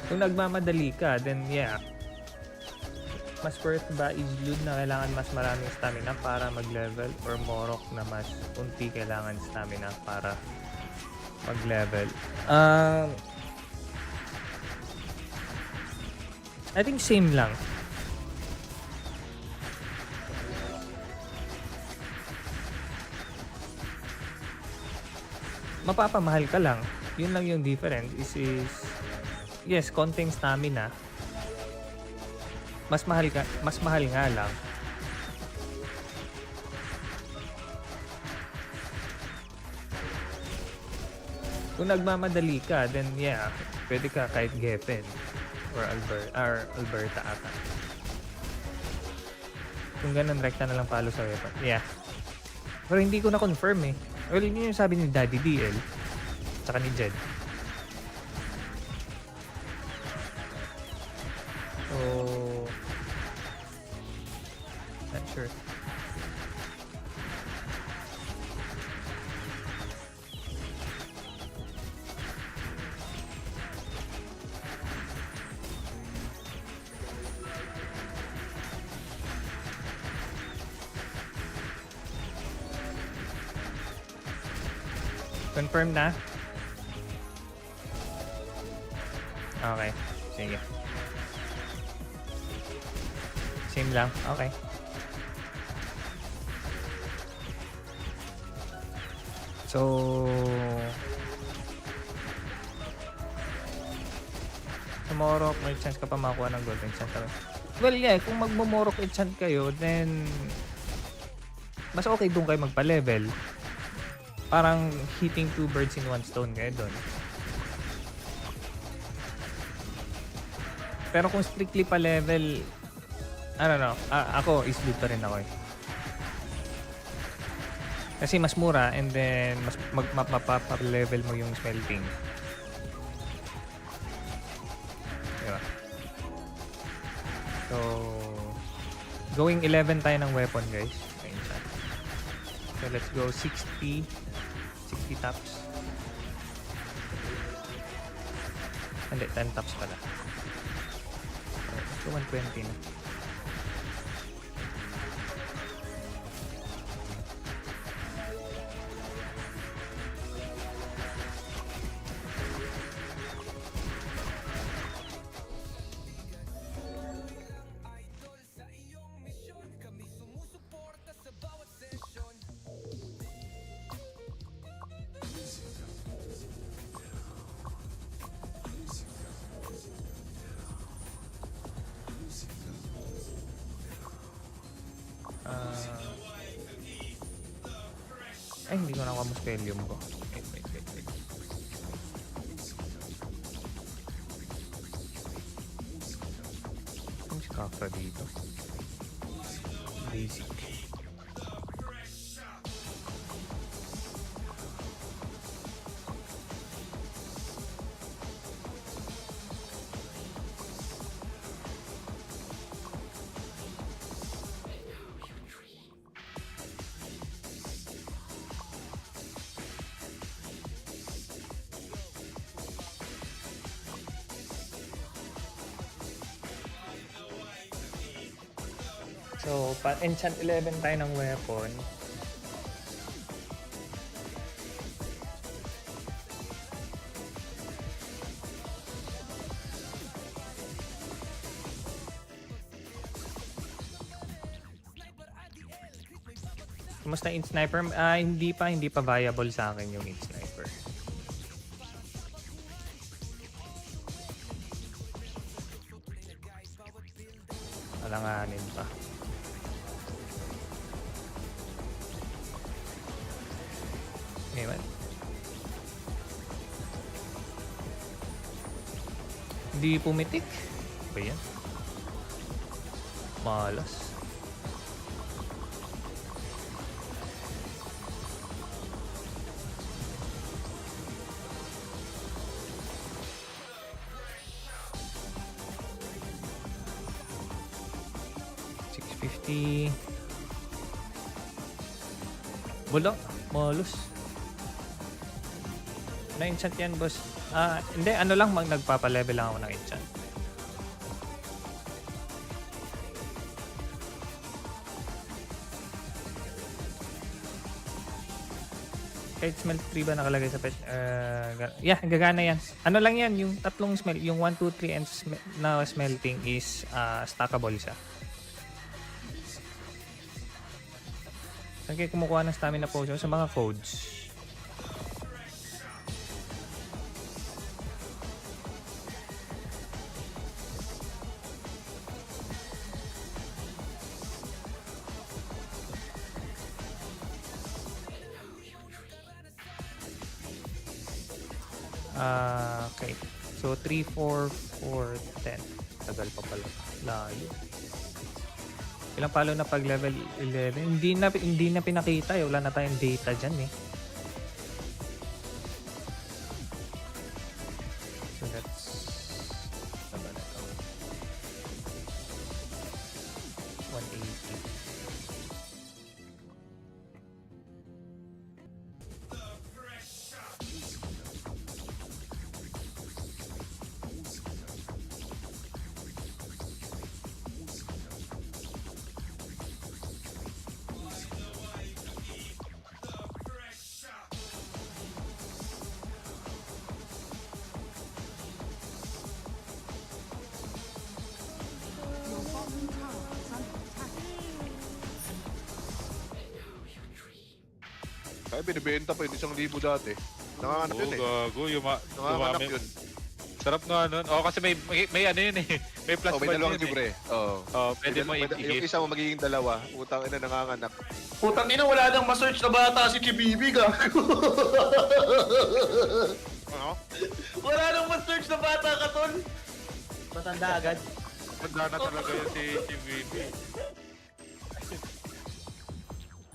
Kung nagmamadali ka, then yeah, mas worth ba is-load na kailangan mas maraming stamina para mag-level or Morok na mas unti kailangan stamina para mag-level? I think same lang. Mapapamahal ka lang. Yun lang yung difference is yes, konting stamina. Mas mahal nga lang. Kung nagmamadali ka, then yeah, pwede ka kahit Geffen or Alberta ata. Kung ganun, rekta na lang palo sa weapon. Yeah. Pero hindi ko na-confirm eh. Well, yun yung sabi ni Daddy DL. Tsaka ni Jed. So, not sure. Confirm na? Okay. Sige. Same lang. Okay. So, tomorrow, may chance ka pa makuha ng golden chance. Well, yeah. Kung magmumorok enchant kayo, then mas okay doon kayo magpa-level. Parang hitting 2 birds in 1 stone kayo doon. Pero kung strictly pa level, I don't know, ako is-loot pa rin ako eh. Kasi mas mura and then mas mapapa-level mo yung smelting. Diba? So, going 11 tayo ng weapon guys. So let's go 60 taps. Hindi, 10 taps pala. Let's go 120 na. Ay, hindi ko nakuha mo spellium ko. Wait. Ano si Kakra dito? Basic. So, pa-enchant 11 tayo ng weapon. Kumusta int sniper? Hindi pa viable sa akin yung int sniper. Alanganin pa. Ewan. Hindi pumitik. Ba yan? Malas. $650. Wala. Malos. Na-enchant yan, boss. Hindi, ano lang, nagpapa-level lang ako ng enchant. Kahit smell 3 ba nakalagay sa pet? Yeah, gagana yan. Ano lang yan, yung tatlong smell, yung 1, 2, 3 and na smelting is stackable siya. Saan kayo kumukuha ng stamina potion? Sa mga codes. Okay. So 3, 4, 4, 10. Tagal pa pala. Layo. Ilang palo na pag level 11? Hindi na pinakita eh. Wala na tayong data dyan eh. So that's... Saba na ito. 180. Kaya binibenta pa yun, 1,000 dati. Nanganganak yun eh. Gago, Nanganganak yun. Sarap nga nun. Kasi may ano yun eh. May plus May one dalawang yun libre. pwede mo Yung i-hit. isa mo magiging dalawa. Utang ina nanganganak. Putang ina, wala nang ma-search na bata si Chibibi, gago. Ano? Wala nang ma-search na bata ka, tol. Matanda agad. Manda na talaga yun si VP.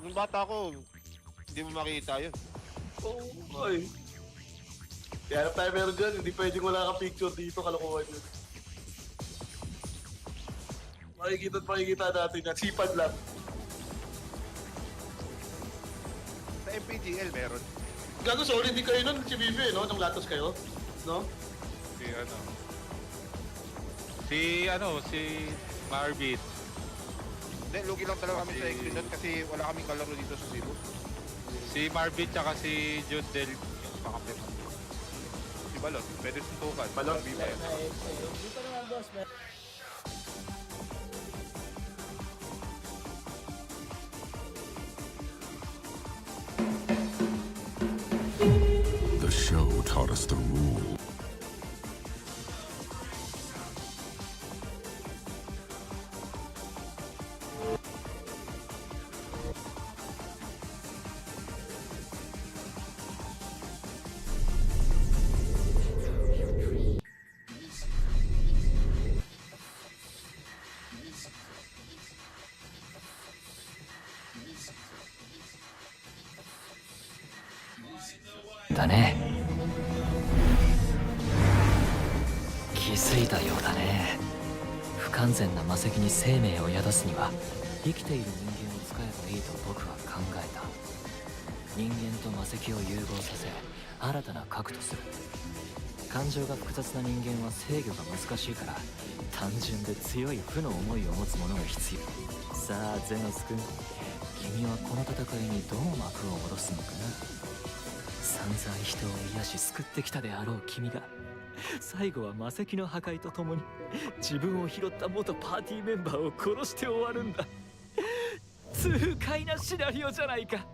Nung bata ko, hindi mo makita yun. Oo, ay. Kaya tayo meron dyan, hindi pwedeng wala ka picture dito, kalokohan yun. Makikita natin yan, sipag lang. Sa MPGL meron. Gago, sorry, hindi kayo nun, si Bibi, no? Nung latos kayo, no? Si Marbit. Hindi, lugi lang talaga kami sa XP nun kasi wala kaming kalaro dito sa Cebu. Si Marbit tsaka si Judel yung pakampi. Si Balot, pwede suntukan. Balot? Dito naman, boss. The show taught us the rule. だね。気づいたようだね。不完全な魔石に生命を宿すには生きている人間を使えばいいと僕は考えた。人間と魔石を融合させ新たな核とする。感情が複雑な人間は制御が難しいから単純で強い負の思いを持つ者が必要。さあゼノス君、君はこの戦いにどう幕を下ろすのかな。散々人を癒し救ってきたであろう君が最後は魔石の破壊とともに自分を拾った元パーティーメンバーを殺して終わるんだ。痛快なシナリオじゃないか。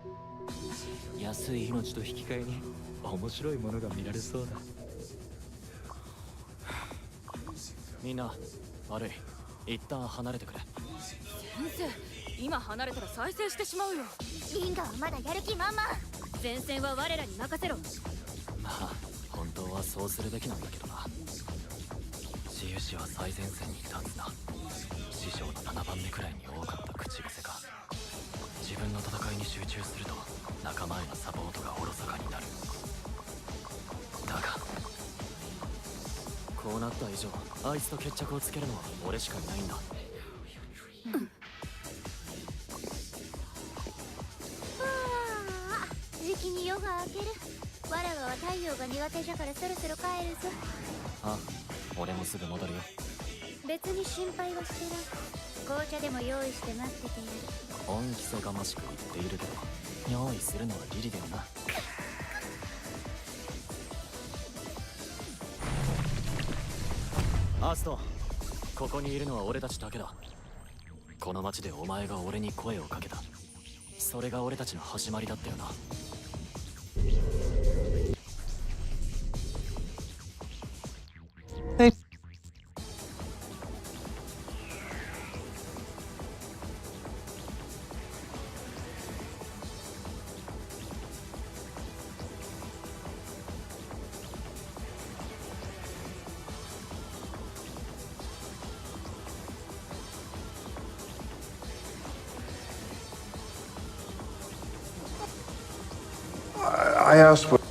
安い命と引き換えに面白いものが見られそうだ。みんな悪い、一旦離れてくれ。先生、今離れたら再生してしまうよ。リンガはまだやる気満々。前線は我らに任せろ。まあ本当はそうするべきなんだけどな。治癒士は最前線に立つな。師匠の7番目くらいに多かった口癖か。自分の戦いに集中すると仲間へのサポートがおろそかになる。だがこうなった以上、あいつと決着をつけるのは俺しかいないんだ。じきに夜が明ける。わらわは太陽が苦手じゃからそろそろ帰るぞ。あ、俺もすぐ戻るよ。別に心配はしてない。紅茶でも用意して待ってている。恩着せがましく言っているけど、用意するのはリリだよな。アストン、ここにいるのは俺たちだけだ。この町でお前が俺に声をかけた。それが俺たちの始まりだったよな。I asked what.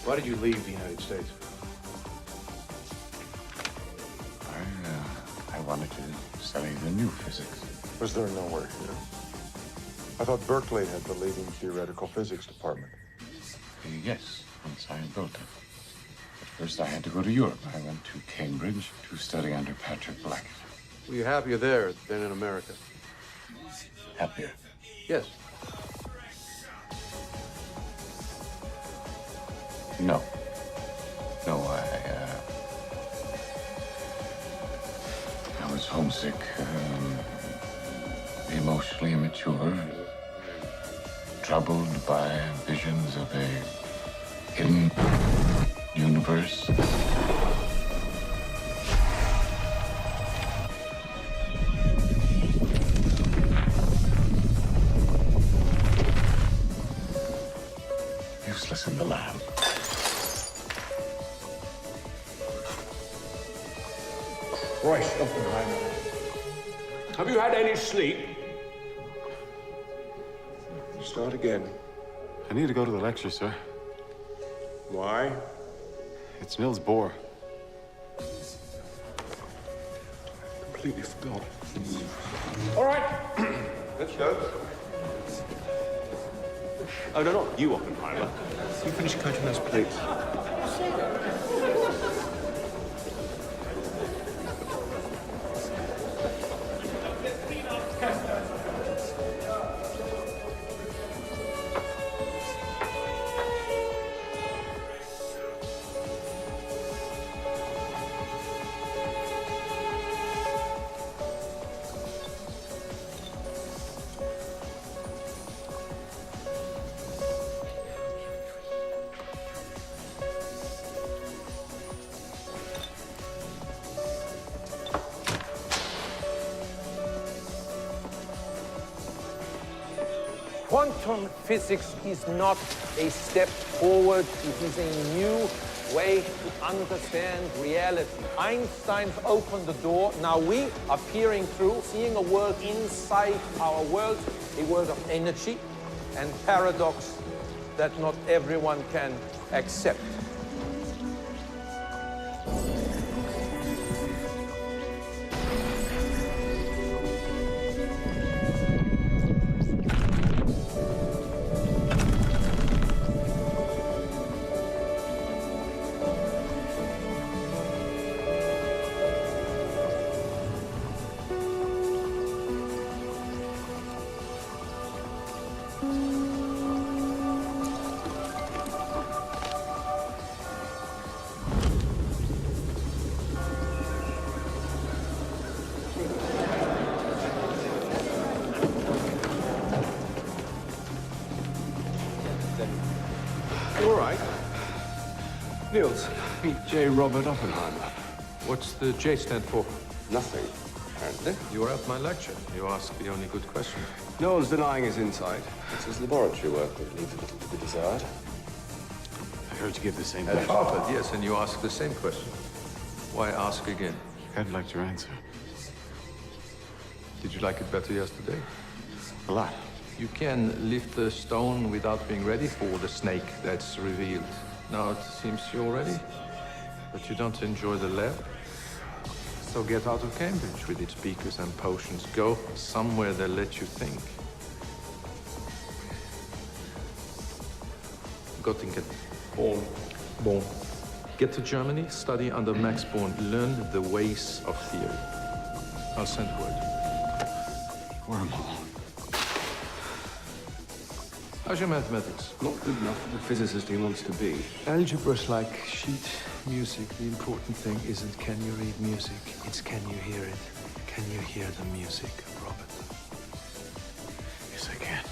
Why did you leave the United States? I wanted to study the new physics. Was there nowhere here? I thought Berkeley had the leading theoretical physics department. Yes, once I built it. But first I had to go to Europe. I went to Cambridge to study under Patrick Blackett. Were you happier there than in America? Happier? Yes. No. No, I was homesick, emotionally immature, troubled by visions of a hidden universe. Useless in the lab. Christ, Oppenheimer. Have you had any sleep? Start again. I need to go to the lecture, sir. Why? It's Niels Bohr. Completely forgot. All right, let's go. Oh, no, not you, Oppenheimer. You finish coaching those plates. Quantum physics is not a step forward, it is a new way to understand reality. Einstein's opened the door, now we are peering through, seeing a world inside our world, a world of energy and paradox that not everyone can accept. All right. Niels, meet J. Robert Oppenheimer. What's the J stand for? Nothing, apparently. You were at my lecture. You asked the only good question. No one's denying his insight. It's his laboratory work that leaves a little to be desired. I heard you give the same At question. Harvard, yes, and you asked the same question. Why ask again? I'd like your answer. Did you like it better yesterday? A lot. You can lift the stone without being ready for the snake that's revealed. Now it seems you're ready, but you don't enjoy the lab. So get out of Cambridge with its beakers and potions. Go somewhere they'll let you think. Göttingen. Born. Born. Get to Germany, study under Max Born, learn the ways of theory. I'll send word. Wormhole. How's your mathematics? Not good enough for the physicist he wants to be. Algebra's like sheet music. The important thing isn't can you read music, it's can you hear it. Can you hear the music, Robert? Yes, I can.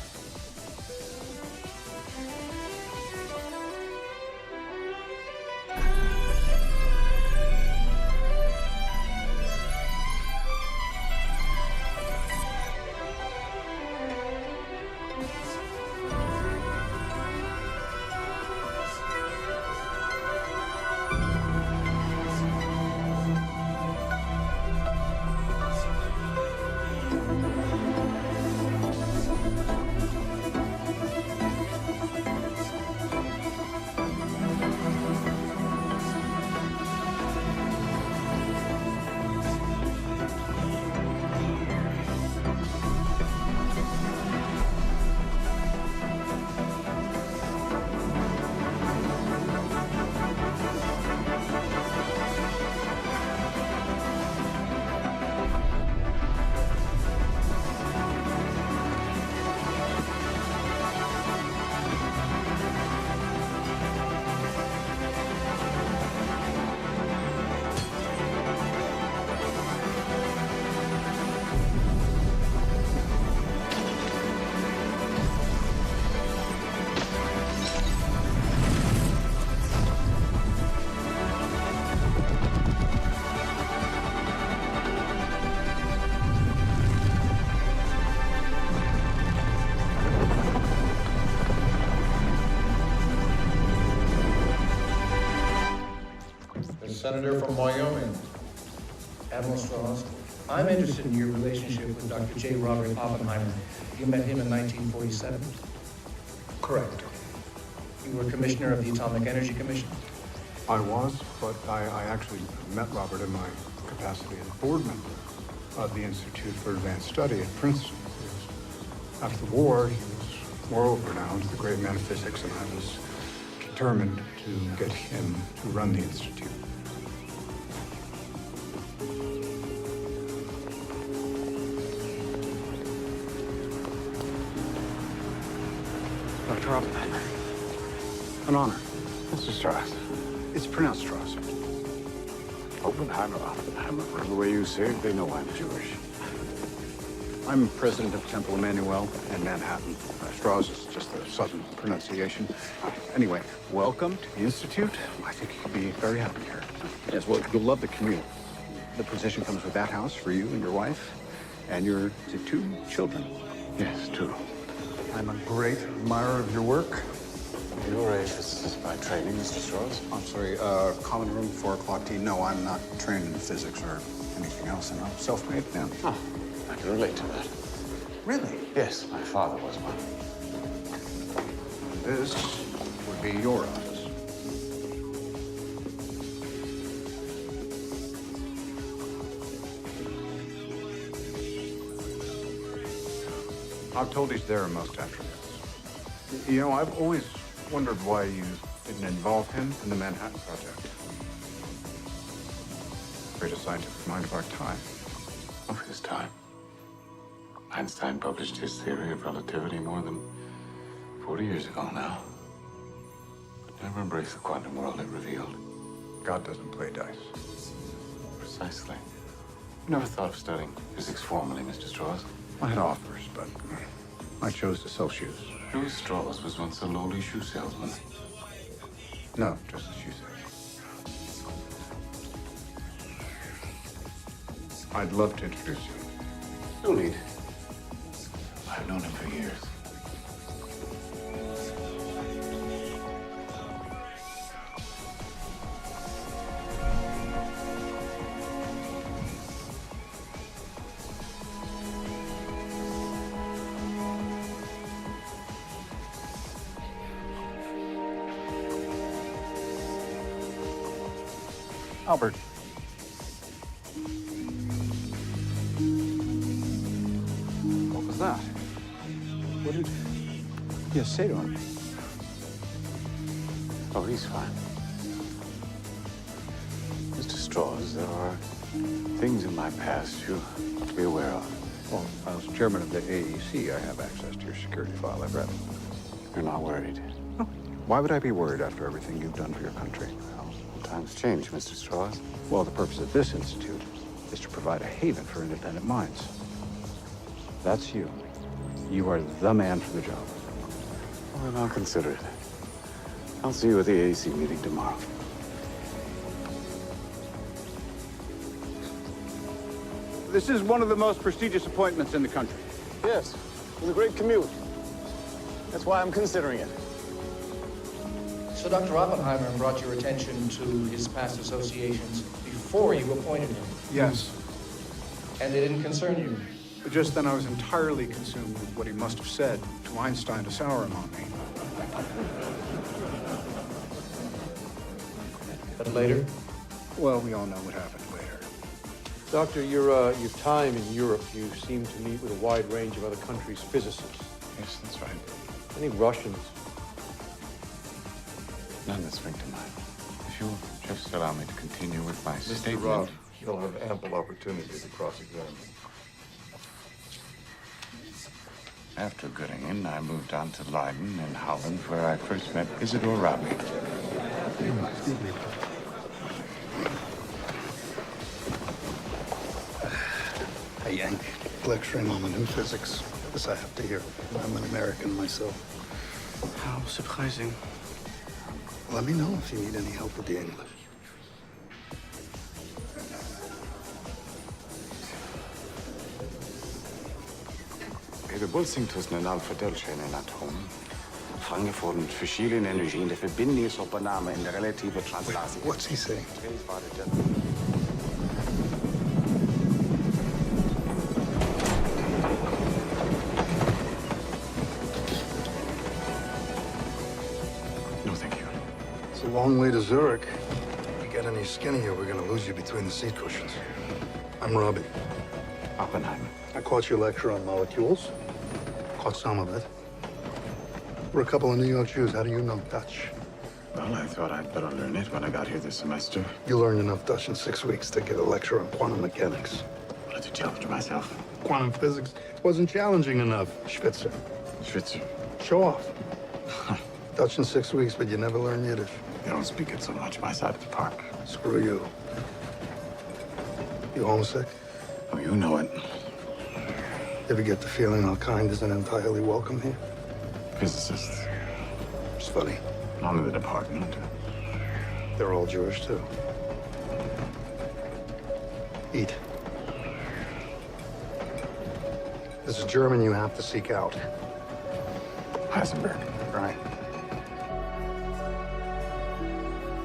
Senator from Wyoming, Admiral Strauss. I'm interested in your relationship with Dr. J. Robert Oppenheimer. You met him in 1947? Correct. You were commissioner of the Atomic Energy Commission? I was, but I actually met Robert in my capacity as board member of the Institute for Advanced Study at Princeton. After the war, he was world-renowned, the great man of physics, and I was determined to get him to run the Institute. Dr. Oppenheimer. An honor. Mr. Strauss. It's pronounced Strauss. Oppenheimer, Oppenheimer. The way you say it, they know I'm Jewish. I'm president of Temple Emmanuel in Manhattan. Strauss is just the southern pronunciation. Anyway, welcome to the Institute. I think you'll be very happy here. Yes, well, you'll love the commute. The position comes with that house for you and your wife, and your, is it 2 children? Yes, 2. I'm a great admirer of your work. You're a physicist by training, Mr. Strauss? I'm sorry, common room, 4 o'clock tea. No, I'm not trained in physics or anything else, and I'm self-made now. Oh, I can relate to that. Really? Yes, my father was one. This would be your office. I've told he's there most afternoons. You know, I've always wondered why you didn't involve him in the Manhattan Project. Greatest scientific mind of our time. Of his time. Einstein published his theory of relativity more than 40 years ago now. But never embraced the quantum world it revealed. God doesn't play dice. Precisely. Never thought of studying physics formally, Mr. Strauss. I had offers, but I chose to sell shoes. Louis Strauss was once a lowly shoe salesman. No, just a shoe salesman. I'd love to introduce you. No need. I've known him for years. Albert. What was that? What did you say to him? Oh, he's fine. Mr. Strauss, there are things in my past you ought to be aware of. Well, as chairman of the AEC, I have access to your security file. I've read it. You're not worried. Why would I be worried after everything you've done for your country? Well, times change, Mr. Strauss. Well, the purpose of this institute is to provide a haven for independent minds. That's you. You are the man for the job. Well, then I'll consider it. I'll see you at the AEC meeting tomorrow. This is one of the most prestigious appointments in the country. Yes, with a great commute. That's why I'm considering it. So Dr. Oppenheimer brought your attention to his past associations before you appointed him. Yes. And they didn't concern you. But just then I was entirely consumed with what he must have said to Einstein to sour him on me. But later? Well, we all know what happened later. Doctor, your time in Europe, you seem to meet with a wide range of other countries' physicists. Yes, that's right. Any Russians? None that spring to mind. If you'll just allow me to continue with my Mr. statement. Robb, you'll have ample opportunity to cross-examine. After Göttingen, I moved on to Leiden in Holland, where I first met Isidore Robbie. Excuse me. Hey, Yank. Lecturing on the new physics. This I have to hear. I'm an American myself. How surprising. Let me know if you need any help with the English. De botsing tussen een aantal deeltjes in een atoom vangen voor een verschillende energie in de verbindingsopname in de relatieve translatie. What's he saying? No, thank you. It's a long way to Zurich. If you get any skinnier, we're gonna lose you between the seat cushions. I'm Robbie. Oppenheimer. I caught your lecture on molecules. Caught some of it. We're a couple of New York Jews. How do you know Dutch? Well, I thought I'd better learn it when I got here this semester. You learned enough Dutch in 6 weeks to give a lecture on quantum mechanics. I wanted to challenge myself. Quantum physics wasn't challenging enough. Schwitzer. Schwitzer. Show off. Dutch in 6 weeks, but you never learn Yiddish. They don't speak it so much my side of the park. Screw you. You homesick? Oh, you know it. Ever get the feeling our kind isn't entirely welcome here? Physicists. It's funny. Not in the department. They're all Jewish, too. Eat. There's a German you have to seek out. Heisenberg. Right.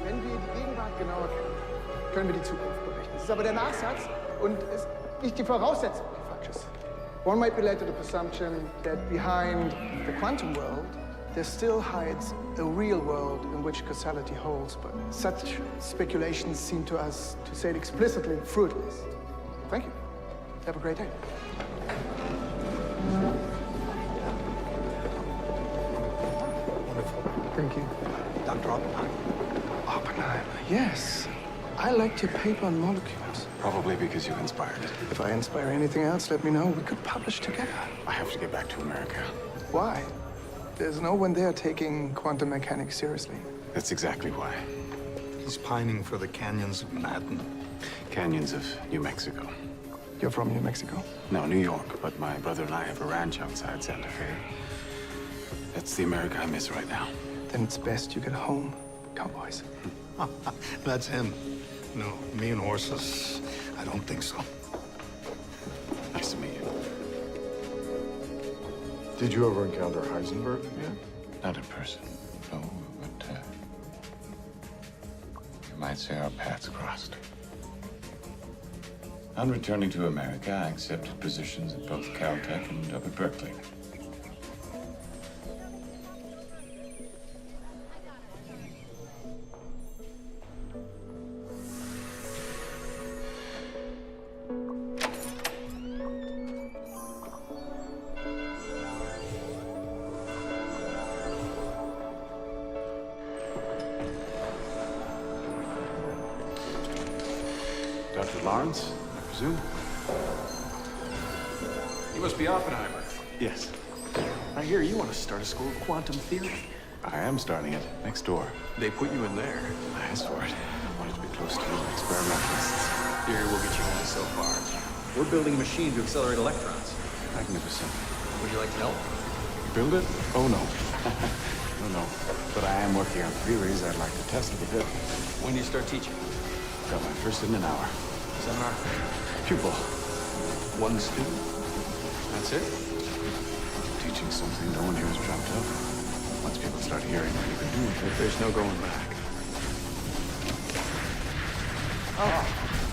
Wenn wir die Gegenwart genauer kennen, können wir die Zukunft berechnen. Das ist aber der Nachsatz und ist nicht die Voraussetzung, die falsch ist. One might relate to the presumption that behind the quantum world, there still hides a real world in which causality holds, but such speculations seem to us, to say it explicitly, fruitless. Thank you. Have a great day. Wonderful. Thank you. Dr. Oppenheimer. Oppenheimer, yes. I liked your paper on molecules. Probably because you inspired it. If I inspire anything else, let me know. We could publish together. I have to get back to America. Why? There's no one there taking quantum mechanics seriously. That's exactly why. He's pining for the canyons of Madden. Canyons of New Mexico. You're from New Mexico? No, New York, but my brother and I have a ranch outside Santa Fe. That's the America I miss right now. Then it's best you get home, cowboys. That's him. No, me and horses, I don't think so. Nice to meet you. Did you ever encounter Heisenberg again? Not in person, no, but you might say our paths crossed. On returning to America, I accepted positions at both Caltech and up at Berkeley. Dr. Lawrence, I presume? You must be Oppenheimer. Yes, I hear you want to start a school of quantum theory. I am starting it next door. They put you in there. I asked for it. I wanted to be close to you experimentalists. Theory will get you only so far. We're building a machine to accelerate electrons. Magnificent. Would you like to help? Build it? Oh, no. Oh, no. But I am working on theories I'd like to test a bit. When do you start teaching? Got my first in an hour. Seminar? Pupil. One student? That's it? Teaching something no one here has dreamt of. Once people start hearing what you can do with it, There's no going back.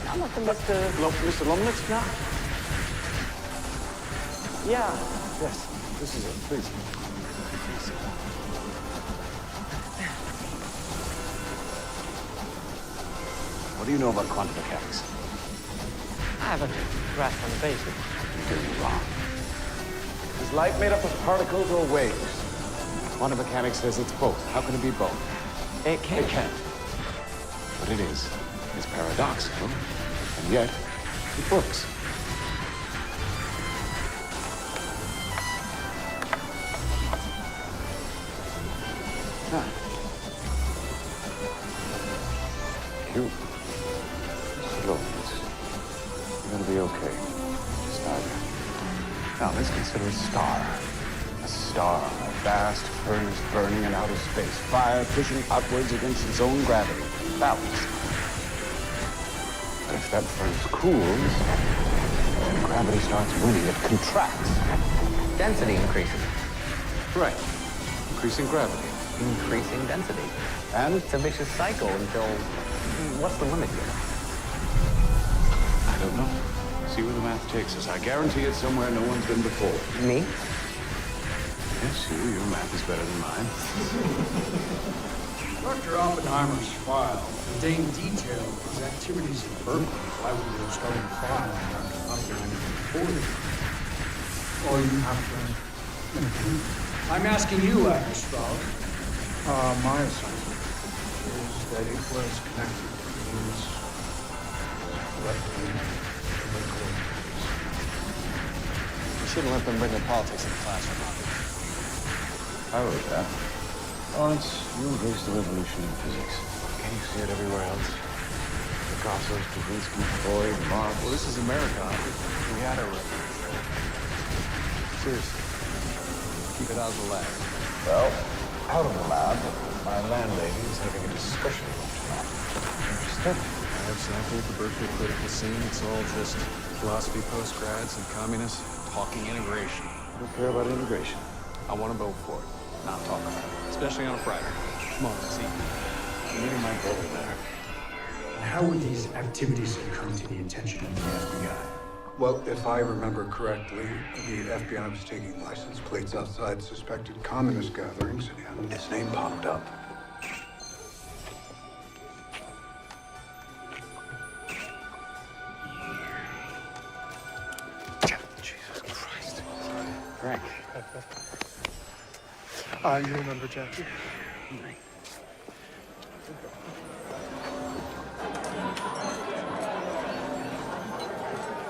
I'm like Mr. Lomnitz now. Yeah. Yes, this is it, please. What do you know about quantum mechanics? I have a grasp on the basics. You're doing it wrong. Is light made up of particles or waves? Quantum mechanics says it's both. How can it be both? It can't. It can't. But it is. It's paradoxical, and yet it works. Huh. You. Look, you're gonna be okay. Just Now let's consider a star. A star, a vast furnace burning in outer space. Fire pushing outwards against its own gravity. Balanced. But if that furnace cools, and gravity starts winning, it contracts. Density increases. Right. Increasing gravity. Increasing density. And It's a vicious cycle until... What's the limit here? I don't know. See where the math takes us. I guarantee it's somewhere no one's been before. Me? Yes, your math is better than mine. Dr. Oppenheimer's file contained detail of his activities at Berkeley. Why would you start a file on Dr. Oppenheimer reported? Or you have to... I'm asking you, Strauss. My assumption is that it was connected to his You shouldn't let them bring their politics in the classroom. I wrote that. Lawrence, you embrace the revolution in physics. Can you see it everywhere else? Picasso, Stravinsky, Freud, Marx. Well, this is America. We had a seriously. Keep it out of the lab. Well, out of the lab, my landlady is having a discussion room tonight. Interested? I've sampled the Berkeley political scene. It's all just philosophy postgrads and communists talking integration. I don't care about integration. I want to vote for it, not talk about it, especially on a Friday. Come on, let's eat. I'm meeting my brother there. How would these activities succumb to the attention of the FBI? Well, if I remember correctly, the FBI was taking license plates outside suspected communist gatherings, and his name popped up. Jesus Christ. Frank. You remember Jackie?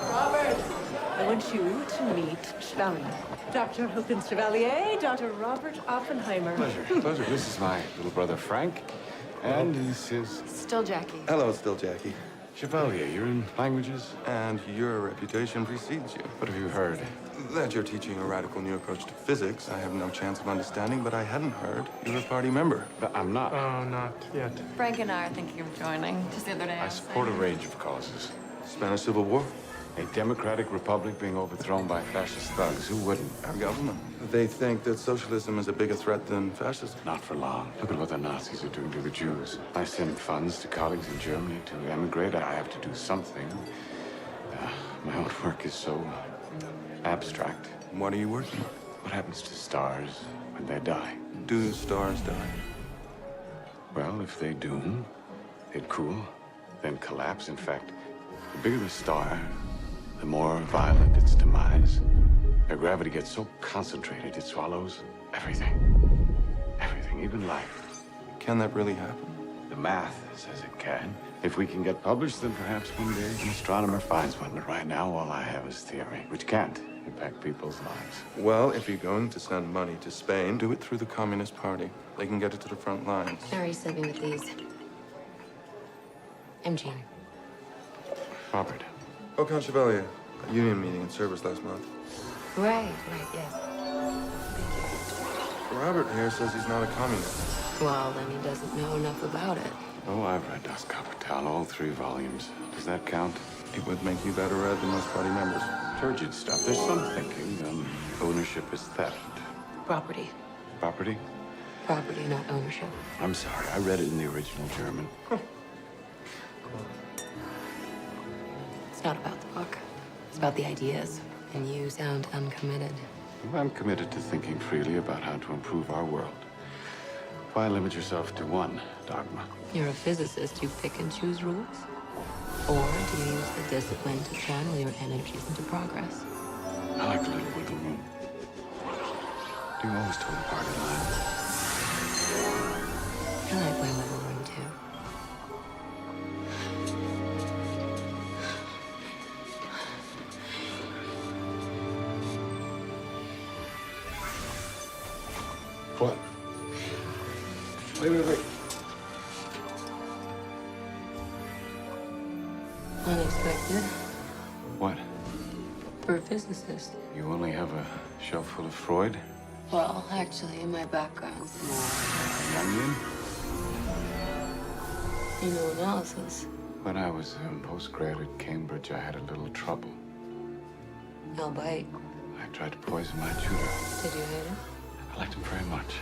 Robert, I want you to meet Chevalier. Dr. Hopkins Chevalier, Dr. Robert Oppenheimer. Pleasure. Pleasure. This is my little brother, Frank. And this is... Still Jackie. Hello, still Jackie. Chevalier. You're in languages? And your reputation precedes you. What have you heard? That you're teaching a radical new approach to physics, I have no chance of understanding, but I hadn't heard you're a party member. I'm not. Oh, not yet. Frank and I are thinking of joining. Just the other day. I support a range of causes. Spanish Civil War? A democratic republic being overthrown by fascist thugs. Who wouldn't? Our government. They think that socialism is a bigger threat than fascism. Not for long. Look at what the Nazis are doing to the Jews. I send funds to colleagues in Germany to emigrate. I have to do something. My own work is so abstract. What are you working on? What happens to stars when they die? Do stars die? Well, if they do, they'd cool, then collapse. In fact, the bigger the star, the more violent its demise. Their gravity gets so concentrated it swallows everything. Everything, even life. Can that really happen? The math says it can. If we can get published, then perhaps one day an astronomer finds one. But right now, all I have is theory, which can't impact people's lives. Well, if you're going to send money to Spain, do it through the Communist Party. They can get it to the front lines. How are you saving with these? I'm Jean. Robert. Oh, Count Chevalier. A union meeting in service last month. Right, yes. Robert here says he's not a communist. Well, then he doesn't know enough about it. Oh, I've read Das Kapital, all 3 volumes. Does that count? It would make you better read than most party members. Turgid stuff. There's some thinking. Ownership is theft. Property. Property? Property, not ownership. I'm sorry. I read it in the original German. It's not about the book. It's about the ideas. And you sound uncommitted. I'm committed to thinking freely about how to improve our world. Why limit yourself to one dogma? You're a physicist. You pick and choose rules? Or do you use the discipline to channel your energies into progress? I like a little wiggle room. Do you always toe the party line? I like my wiggle room, too. What? Wait. Unexpected. What? For a physicist. You only have a shelf full of Freud? Well, actually, my background's more Jungian? analysis. When I was in postgrad at Cambridge, I had a little trouble. I'll bite. I tried to poison my tutor. Did you hate him? I liked him very much.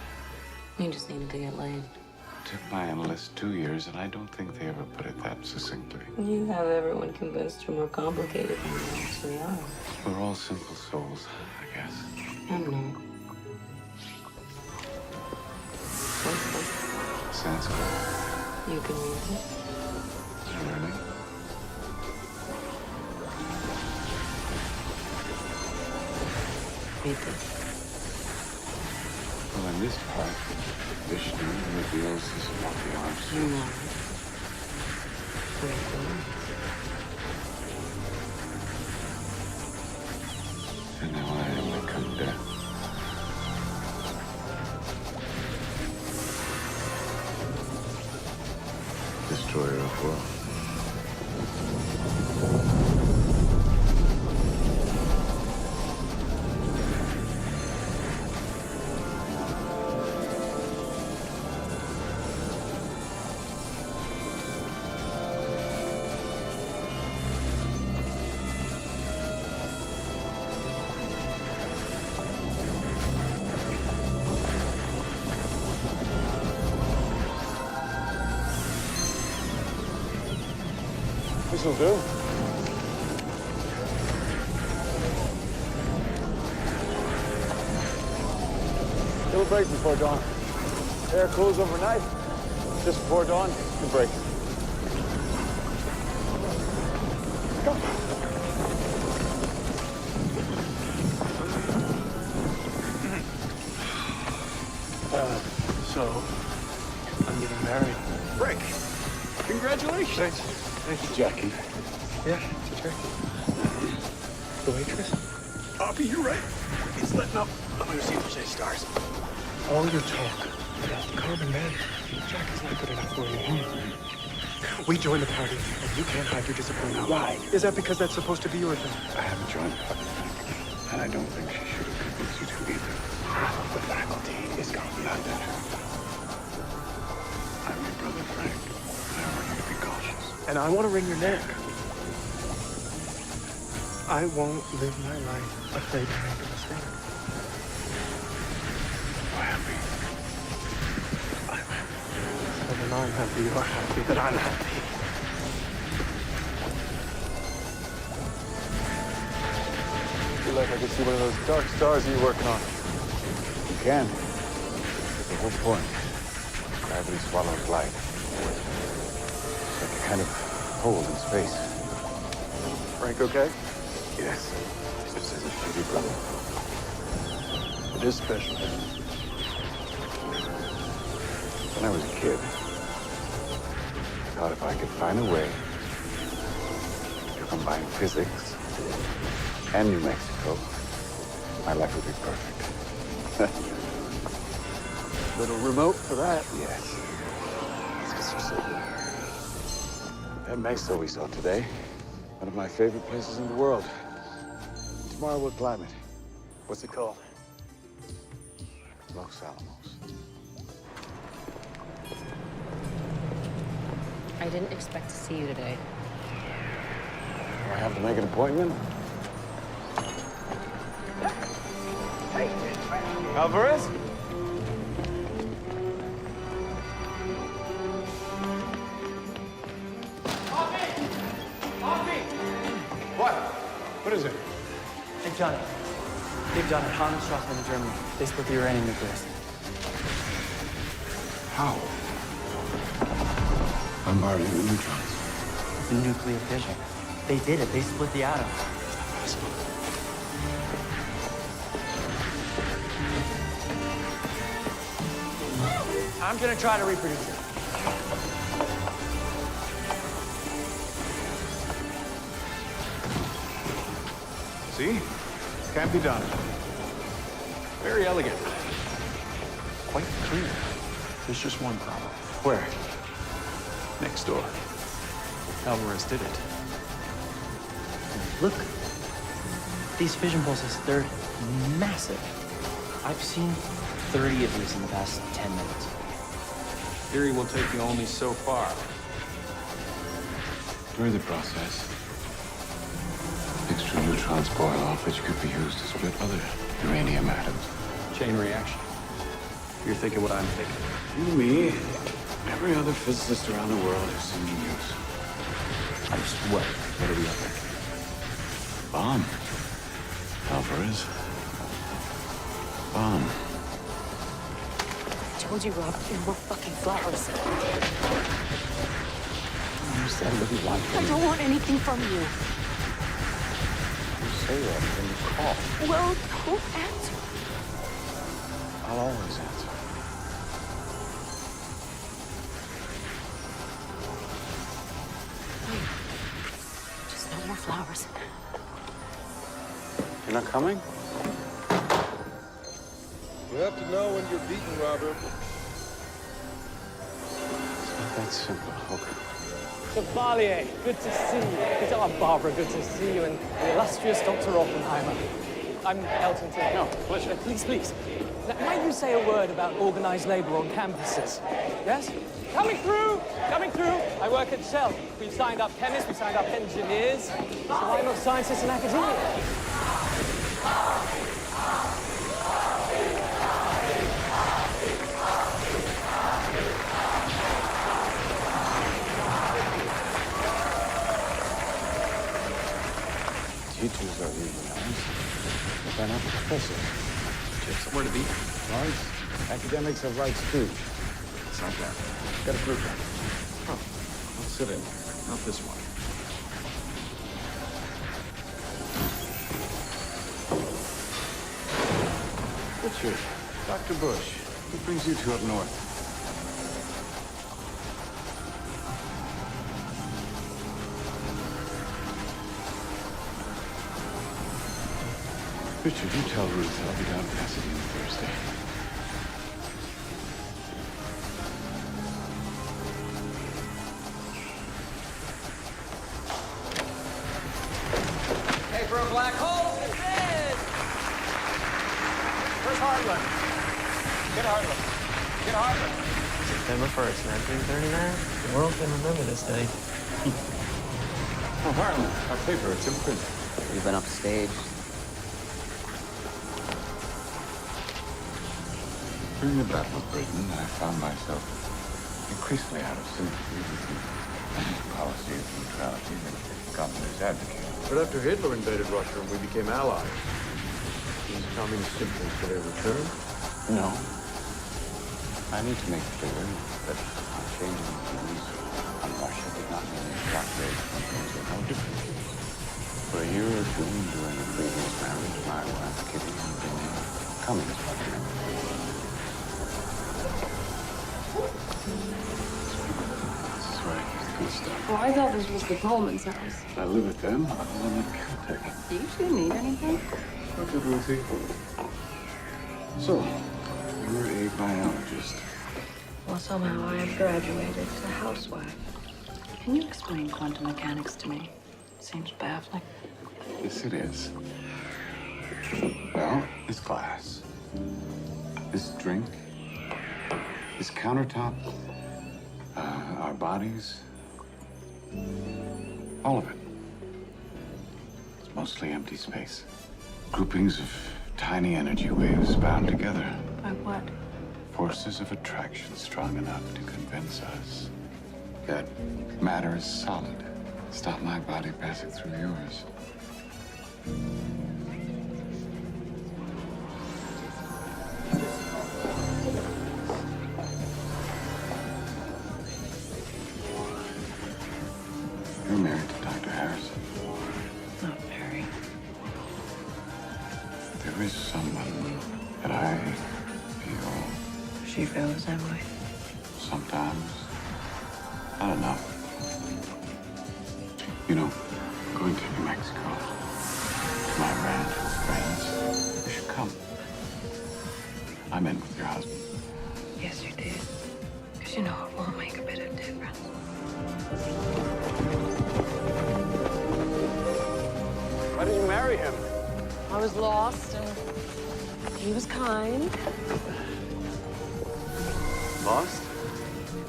You just needed to get laid. It took my analysts 2 years, and I don't think they ever put it that succinctly. You have everyone convinced you're more complicated than you actually are. We're all simple souls, I guess. I'm not. What's this? Sanskrit. You can read it? Really? Read this. Well, in this part, Vishnu reveals his lucky arms. No. Read this. And now I am become death. Destroyer of worlds. This'll do. It'll break before dawn. Air cools overnight. Just before dawn, it'll break. Come. So, I'm getting married. Rick, congratulations. Thank you, Jackie. Yeah, it's right. The waitress? Poppy, you're right. It's letting up. I'm gonna see if there's any stars. All your talk about carbon man. Jackie's not good enough for you. We joined the party, and you can't hide your disappointment. Why? Is that because that's supposed to be your thing? I haven't joined. And I don't think she should have convinced you to either. Half of the faculty is gone. Not that true. I'm your brother, Frank. I want you to be cautious. And I want to wring your neck. I won't live my life afraid to make a mistake. You're happy. I'm happy. So when I'm happy, you're happy that I'm happy. I feel like I could see one of those dark stars you're working on. You can. That's the whole point. Gravity swallows light. It's like a kind of hole in space. Frank, okay? Yes. Just as it should be, brother. It is special. When I was a kid, I thought if I could find a way to combine physics and New Mexico, my life would be perfect. Little remote for that. Yes. It's just so good. That Mexico we saw today, one of my favorite places in the world. Tomorrow we'll climb it. What's it called? Los Alamos. I didn't expect to see you today. Do I have to make an appointment? Alvarez? What? What is it? Hey, Johnny. Big John at Hahn in Germany. They split the uranium nucleus. How? Bombarding the neutrons. Nuclear fission. They did it. They split the atom. I'm gonna try to reproduce it. See? Can't be done. Very elegant. Quite clear. There's just one problem. Where? Next door. Alvarez did it. Look. These fission pulses, they're massive. I've seen 30 of these in the past 10 minutes. Theory will take you only so far. During the process, extra neutrons boil off, which could be used to split other uranium atoms. Chain reaction. You're thinking what I'm thinking. You, me, every other physicist around the world has seen you use. What are we up to? Bomb. Alvarez. Bomb. I told you, Rob, there were fucking flowers. You said what you want I from don't me. want anything from you. You say that when you call. Well, don't answer. I'll always answer. Just no more flowers. You're not coming? You have to know when you're beaten, Robert. It's not that simple, Hulk. Chevalier, good to see you. Oh, Barbara, good to see you. And the illustrious Dr. Oppenheimer. I'm Elton Tim. No, pleasure. Please, please. Now, might you say a word about organized labor on campuses? Yes? Coming through! Coming through! I work at Shell. We've signed up chemists, we've signed up engineers. So why not scientists and academia? Teachers are unionized, but they're not professors. Check somewhere to be. Rights? Academics have rights too. It's not that. Got a group. Oh, I'll sit in. Not this one. Richard, Dr. Bush, what brings you two up north? Richard, you tell Ruth I'll be down in Pasadena Thursday. Hey, for a black hole, it's in! Harlan! Get Harlan! Get Harlan! September 1st, 1939. The world can remember this day. Oh, Harlan, our paper, it's in print. You've been upstage. During the Battle of Britain, I found myself increasingly out of sympathy with the policy of neutrality that communists advocate. But after Hitler invaded Russia and we became allies, these communist symptoms, do they return? No. I need to make clear that our changing views on Russia did not mean that blockade countries are no different. For a year or two during a previous marriage, my wife, Kitty, had been a communist party member. This is where I use the good stuff. Oh, I thought this was the Coleman's house. I live with them. I'm a caretaker. Do you two need anything? Okay, Ruthie. So, you're a biologist. Well, somehow I have graduated to housewife. Can you explain quantum mechanics to me? Seems baffling. Yes, it is. Well, this glass, this drink, this countertop, our bodies, all of it. It's mostly empty space. Groupings of tiny energy waves bound together. By what? Forces of attraction strong enough to convince us that matter is solid. Stop my body passing through yours. You're married to Dr. Harrison. Not very. There is someone that I feel She feels that way. sometimes, not enough. You know, going to New Mexico, my ranch with friends, you should come. I'm in with your husband. Yes, you did. Because you know it won't make a bit of difference. Why did you marry him? I was lost, and he was kind. Lost?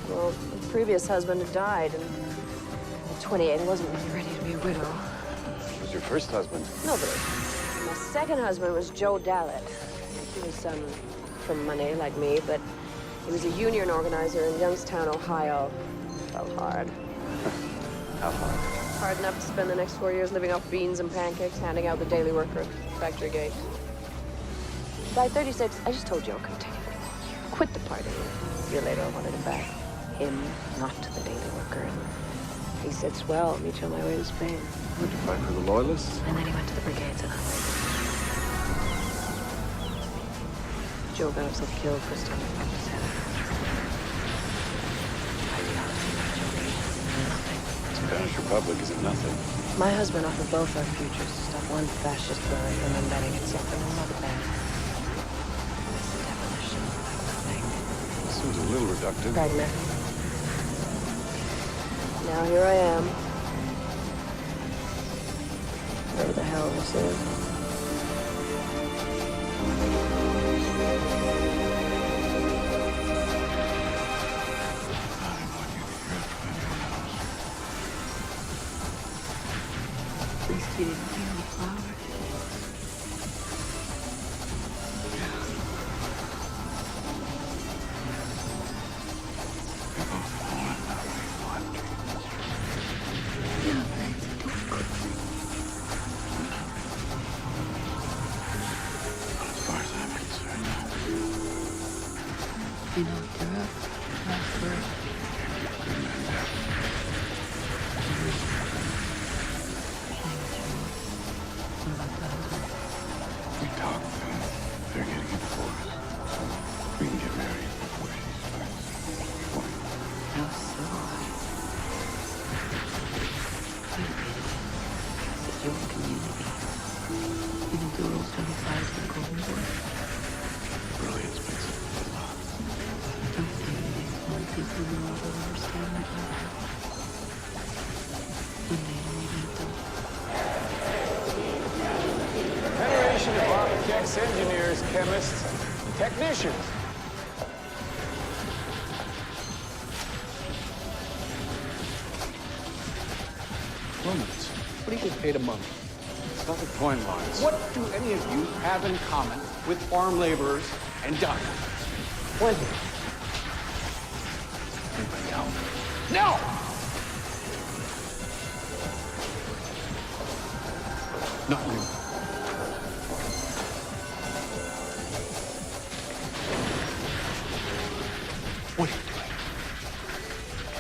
Well, the previous husband had died, and at 28, I wasn't really ready to be a widow. He was your first husband. Nobody. My second husband was Joe Dallett. He was from money, like me, but he was a union organizer in Youngstown, Ohio. Fell hard. How hard? Hard enough to spend the next 4 years living off beans and pancakes, handing out the Daily Worker at factory gate. By 36, I just told Joe I couldn't take it anymore. Quit the party. A year later, I wanted him back. Him, not the Daily Worker. And he said, swell, I'll meet you on my way to Spain. Went to fight for the Loyalists? And then he went to the brigades and I waited. Joe got himself killed for standing up his head. Spanish Republic isn't nothing. My husband offered both our futures to stop one fascist line from embedding itself in another band. It's the definition of nothing. Seems a little reductive. Pragmatic. Now here I am. Where the hell this is. At least you didn't feel the flowers. Yeah, thanks. As far as I'm concerned, You knocked her up. Last word. What about the husband? we talk, they're getting a divorce. So we can get married before she's 40. That was so hard. You did it. It's your community. You think the world's gonna fight for the Golden Boy? Really expensive. Don't think there's one people in the world will understand that love. When they only need them. Generation of architects, engineers, chemists, Technicians. Romans, what do you get paid a month? It's not the point, Lawrence. What do any of you have in common with farm laborers and doctors? Plenty. Anybody else? No! Not you. What are you doing?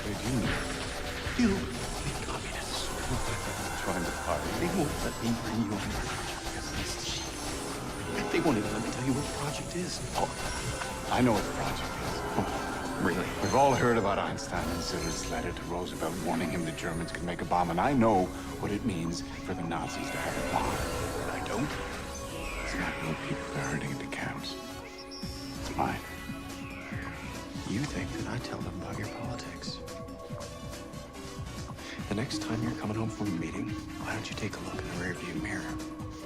Trade union. You and communists. Trying to party. They won't let me bring you on their project because it's cheap. They won't even let me tell you what the project is. Oh, I know what the project is. Oh, really? We've all heard about Einstein and Zill's letter to Roosevelt warning him the Germans could make a bomb, and I know what it means for the Nazis to have a bomb. But I don't. It's not your people they're herding into camps. It's mine. You think that I tell them about your politics? The next time you're coming home from a meeting, why don't you take a look in the rearview mirror?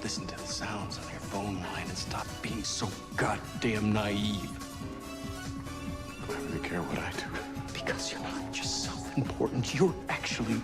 Listen to the sounds on your phone line and stop being so goddamn naive. Why would they care what I do? Because you're not just self-important, you're actually